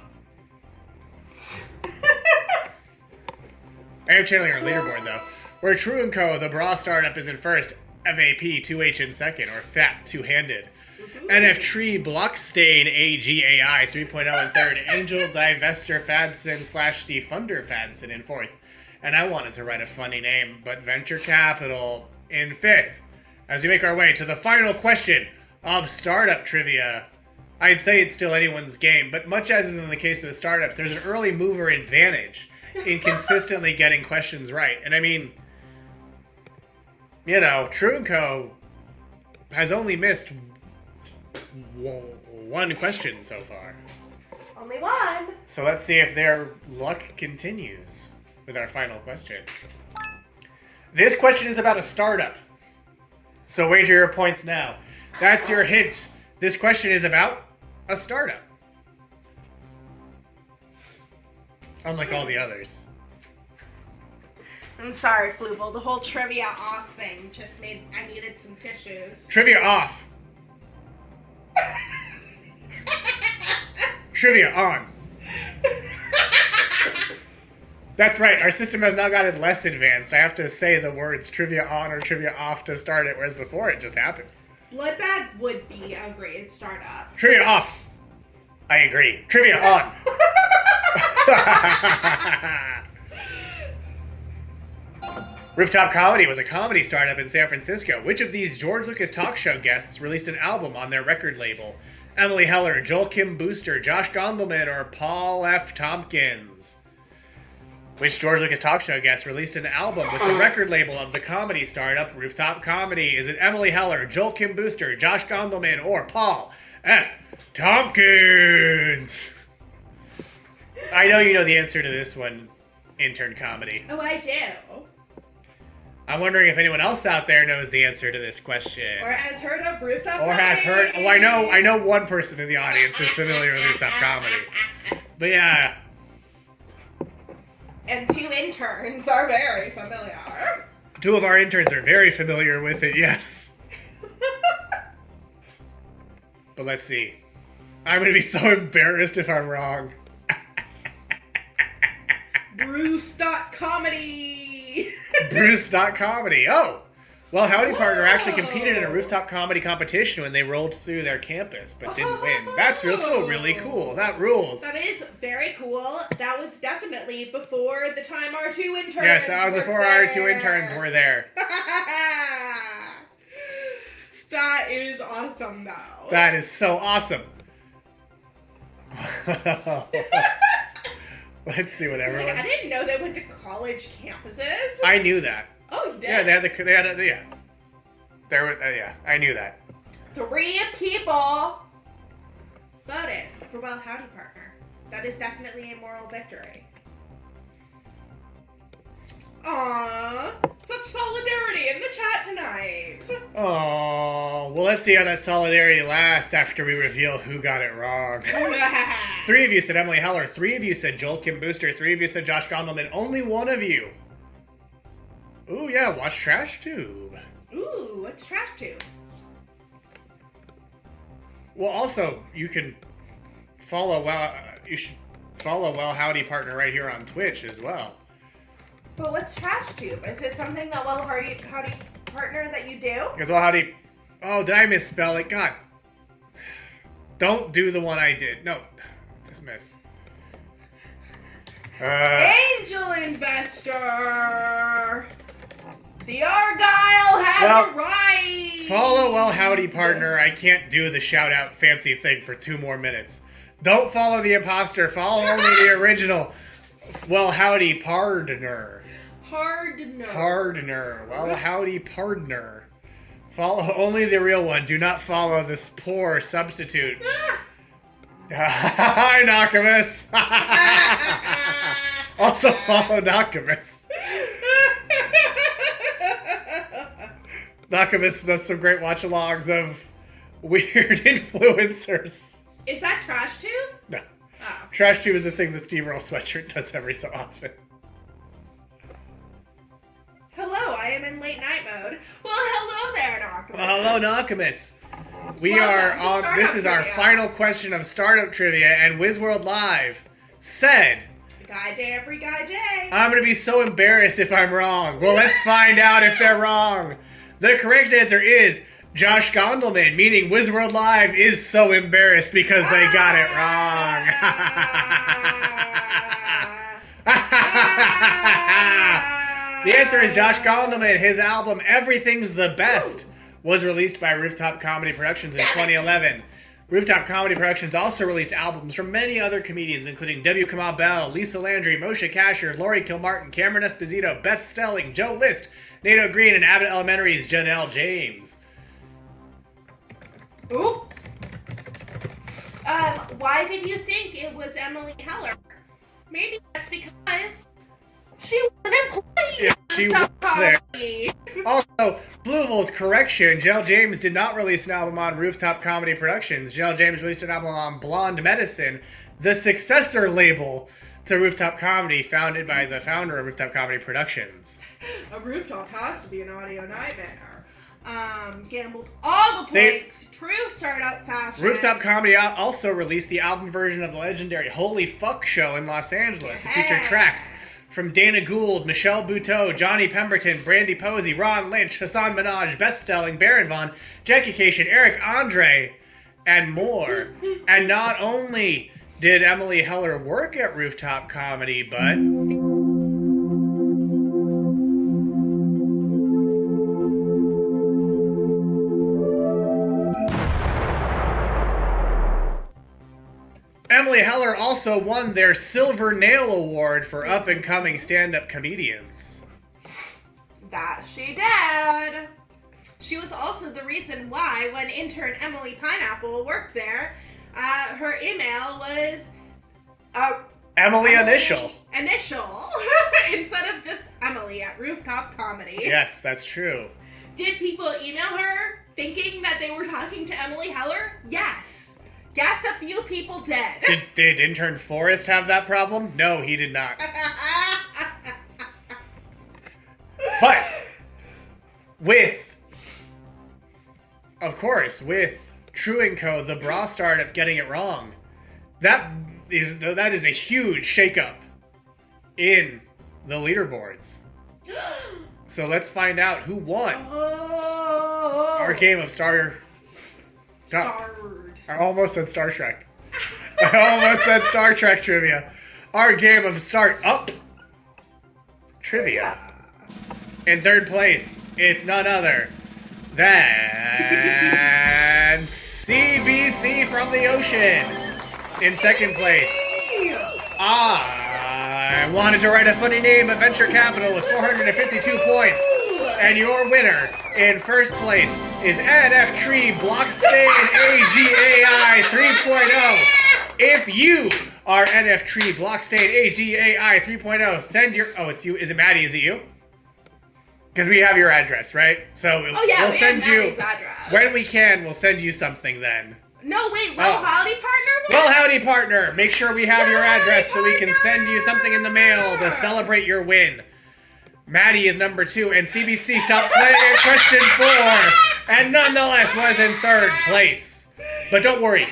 I am channeling our leaderboard though. Where True & Co., the bra startup, is in first, FAP 2H in second, or FAP two-handed. NF Tree, Blockstain, AGAI 3.0 in third, Angel Divester Fadson / Defunder Fadson in fourth. And I wanted to write a funny name, but Venture Capital in fifth. As we make our way to the final question of startup trivia, I'd say it's still anyone's game, but much as is in the case with the startups, there's an early mover advantage in consistently getting questions right. And I mean, you know, True & Co. has only missed one question so far. Only one. So let's see if their luck continues with our final question. This question is about a startup. So wager your points now. That's your hint. This question is about a startup. Unlike all the others. I'm sorry, Fluval. The whole trivia off thing just made... I needed some tissues. Trivia off. Trivia on. That's right, our system has now gotten less advanced. I have to say the words trivia on or trivia off to start it, whereas before it just happened. Bloodbag would be a great startup. Trivia off. I agree. Trivia on. Rooftop Comedy was a comedy startup in San Francisco. Which of these George Lucas talk show guests released an album on their record label? Emily Heller, Joel Kim Booster, Josh Gondelman, or Paul F. Tompkins? Which George Lucas talk show guest released an album with the record label of the comedy startup Rooftop Comedy? Is it Emily Heller, Joel Kim Booster, Josh Gondelman, or Paul F. Tompkins? I know you know the answer to this one, Intern Comedy. Oh, I do. I'm wondering if anyone else out there knows the answer to this question. Or has heard of Rooftop Or Comedy. has heard... Oh, I know one person in the audience is familiar with Rooftop Comedy. But yeah... And 2 interns are very familiar. 2 of our interns are very familiar with it, yes. But let's see. I'm going to be so embarrassed if I'm wrong. Bruce.comedy. Bruce.comedy. Oh! Well, Howdy Partner actually competed in a rooftop comedy competition when they rolled through their campus, but didn't win. That's still really cool. That rules. That is very cool. That was definitely before the time our 2 interns Yes, that was before our 2 interns were there. That is awesome, though. That is so awesome. Let's see what everyone... I didn't know they went to college campuses. I knew that. Oh, you did? Yeah, I knew that. 3 people voted for Well Howdy Partner. That is definitely a moral victory. Aww, such solidarity in the chat tonight. Oh, well, let's see how that solidarity lasts after we reveal who got it wrong. 3 of you said Emily Heller. 3 of you said Joel Kim Booster. 3 of you said Josh Gondelman. Only 1 of you. Ooh, yeah, watch Trash Tube. Ooh, what's Trash Tube? Well, also, you can follow you should follow Well Howdy Partner right here on Twitch as well. But what's Trash Tube? Is it something that Well Howdy Partner that you do? Because Well Howdy... Oh, did I misspell it? God. Don't do the one I did. No. Dismiss. Angel Investor! The Argyle has arrived! Follow Well Howdy Partner. I can't do the shout-out fancy thing for 2 more minutes. Don't follow the imposter. Follow only the original Well Howdy Partner. Partner. Well Howdy Partner. Follow only the real one. Do not follow this poor substitute. Hi, Nakamus. Also follow Nakamus. Nakamus does some great watch-alongs of weird influencers. Is that Trash Tube? No. Oh. Trash Tube is a thing that Steve Earle Sweatshirt does every so often. Hello, I am in late night mode. Well, hello there, Nakamus. Hello, Nakamus. We Welcome are to on. Startup This is our Trivia. final question of Startup Trivia, and WizWorld Live said Guy day, every guy day. I'm going to be so embarrassed if I'm wrong. Well, let's find out if they're wrong. The correct answer is Josh Gondelman, meaning Wizworld Live is so embarrassed because they got it wrong. The answer is Josh Gondelman. His album Everything's the Best was released by Rooftop Comedy Productions in 2011. Rooftop Comedy Productions also released albums from many other comedians, including W. Kamau Bell, Lisa Landry, Moshe Kasher, Laurie Kilmartin, Cameron Esposito, Beth Stelling, Joe List, Nato Green, and Abbott Elementary's Janelle James. Ooh. Why did you think it was Emily Heller? Maybe that's because she was an employee. Yeah, she was there. Also, Fluval's correction, Janelle James did not release an album on Rooftop Comedy Productions. Janelle James released an album on Blonde Medicine, the successor label to Rooftop Comedy, founded by the founder of Rooftop Comedy Productions. A rooftop has to be an audio nightmare. Gambled all the points. True startup fashion. Rooftop Comedy also released the album version of the legendary Holy Fuck Show in Los Angeles, which featured tracks from Dana Gould, Michelle Buteau, Johnny Pemberton, Brandy Posey, Ron Lynch, Hassan Minaj, Beth Stelling, Baron Vaughn, Jackie Cation, Eric Andre, and more. And not only did Emily Heller work at Rooftop Comedy, but Emily Heller also won their Silver Nail Award for up-and-coming stand-up comedians. That she did. She was also the reason why, when intern Emily Pineapple worked there, her email was Emily Initial. Instead of just Emily at Rooftop Comedy. Yes, that's true. Did people email her thinking that they were talking to Emily Heller? Yes. Guess a few people did. Did intern Forrest have that problem? No, he did not. But of course, with True & Co., the bra startup getting it wrong, that is a huge shakeup in the leaderboards. So let's find out who won our game of I almost said Star Trek. I almost said Star Trek trivia. Our game of Start Up trivia. In third place, it's none other than CBC from the Ocean. In second place, I wanted to write a funny name at Venture Capital with 452 points. And your winner in first place is NF Tree Blockstain AGAI 3.0. If you are NF Tree Blockstain AGAI 3.0, send your... Oh, it's you. Is it Maddie? Is it you? Because we have your address, right? So we'll send you... Address. When we can, we'll send you something then. No, wait. Howdy Partner? Well, howdy, partner. Make sure we have your address so we can send you something in the mail to celebrate your win. Maddie is number 2, and CBC stopped playing at question 4, and nonetheless was in third place. But don't worry,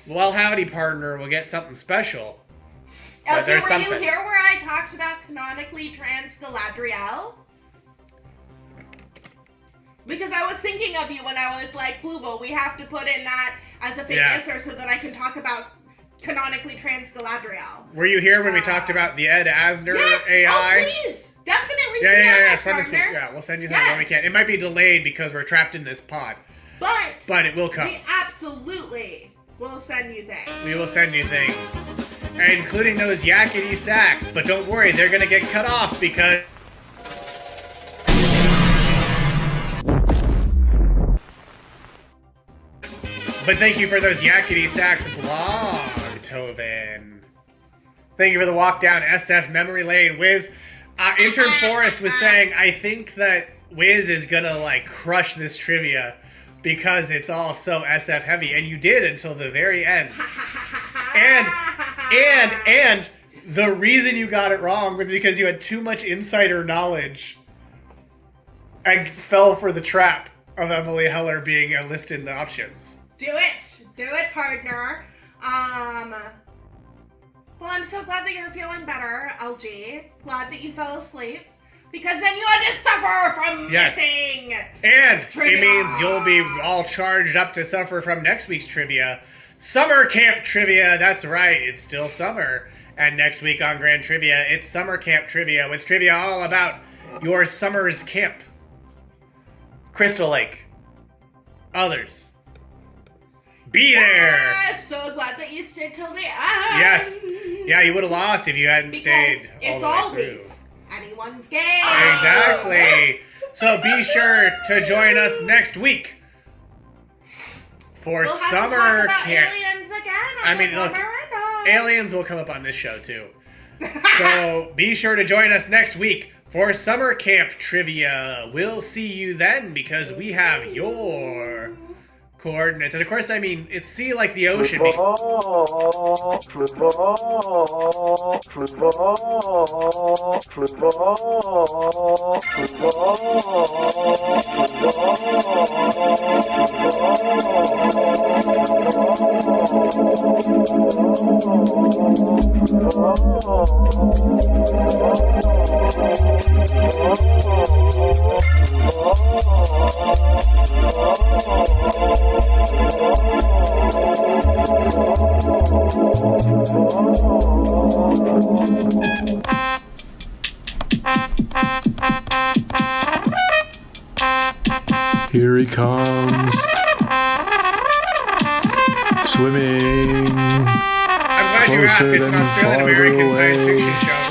well, howdy, partner, we'll get something special. Were you here where I talked about canonically trans Galadriel? Because I was thinking of you when I was like, Fluval, we have to put in that as a fake answer so that I can talk about canonically trans Galadriel. Were you here when we talked about the Ed Asner AI? Oh, please! Definitely yeah. Send us, we'll send you something when we can. It might be delayed because we're trapped in this pod. But it will come. We absolutely will send you things. We will send you things. Including those yakety sacks. But don't worry, they're going to get cut off because... But thank you for those yakety sacks, Blogtoven. Thank you for the walk down SF memory lane, Wiz. Intern Forrest was saying, I think that Wiz is gonna crush this trivia because it's all so SF heavy, and you did until the very end. and the reason you got it wrong was because you had too much insider knowledge and fell for the trap of Emily Heller being listed in the options. Do it, partner. Well, I'm so glad that you're feeling better, LG. Glad that you fell asleep. Because then you had to suffer from missing And trivia. it means you'll be all charged up to suffer from next week's trivia. Summer camp trivia, that's right, it's still summer. And next week on Grand Trivia, it's summer camp trivia with trivia all about your summer's camp. Crystal Lake. Others. Be there! So glad that you stayed till the end. Yes. Yeah, you would have lost if you hadn't stayed all It's the way always through. anyone's game. Exactly. So be sure to join us next week for We'll have summer to talk about camp. aliens again. I mean, look, aliens will come up on this show too. So be sure to join us next week for summer camp trivia. We'll see you then because we have your coordinates. And of course, I mean, it's sea like the ocean. Here he comes. Swimming. I'm glad you asked. It's an Australian American science fiction show.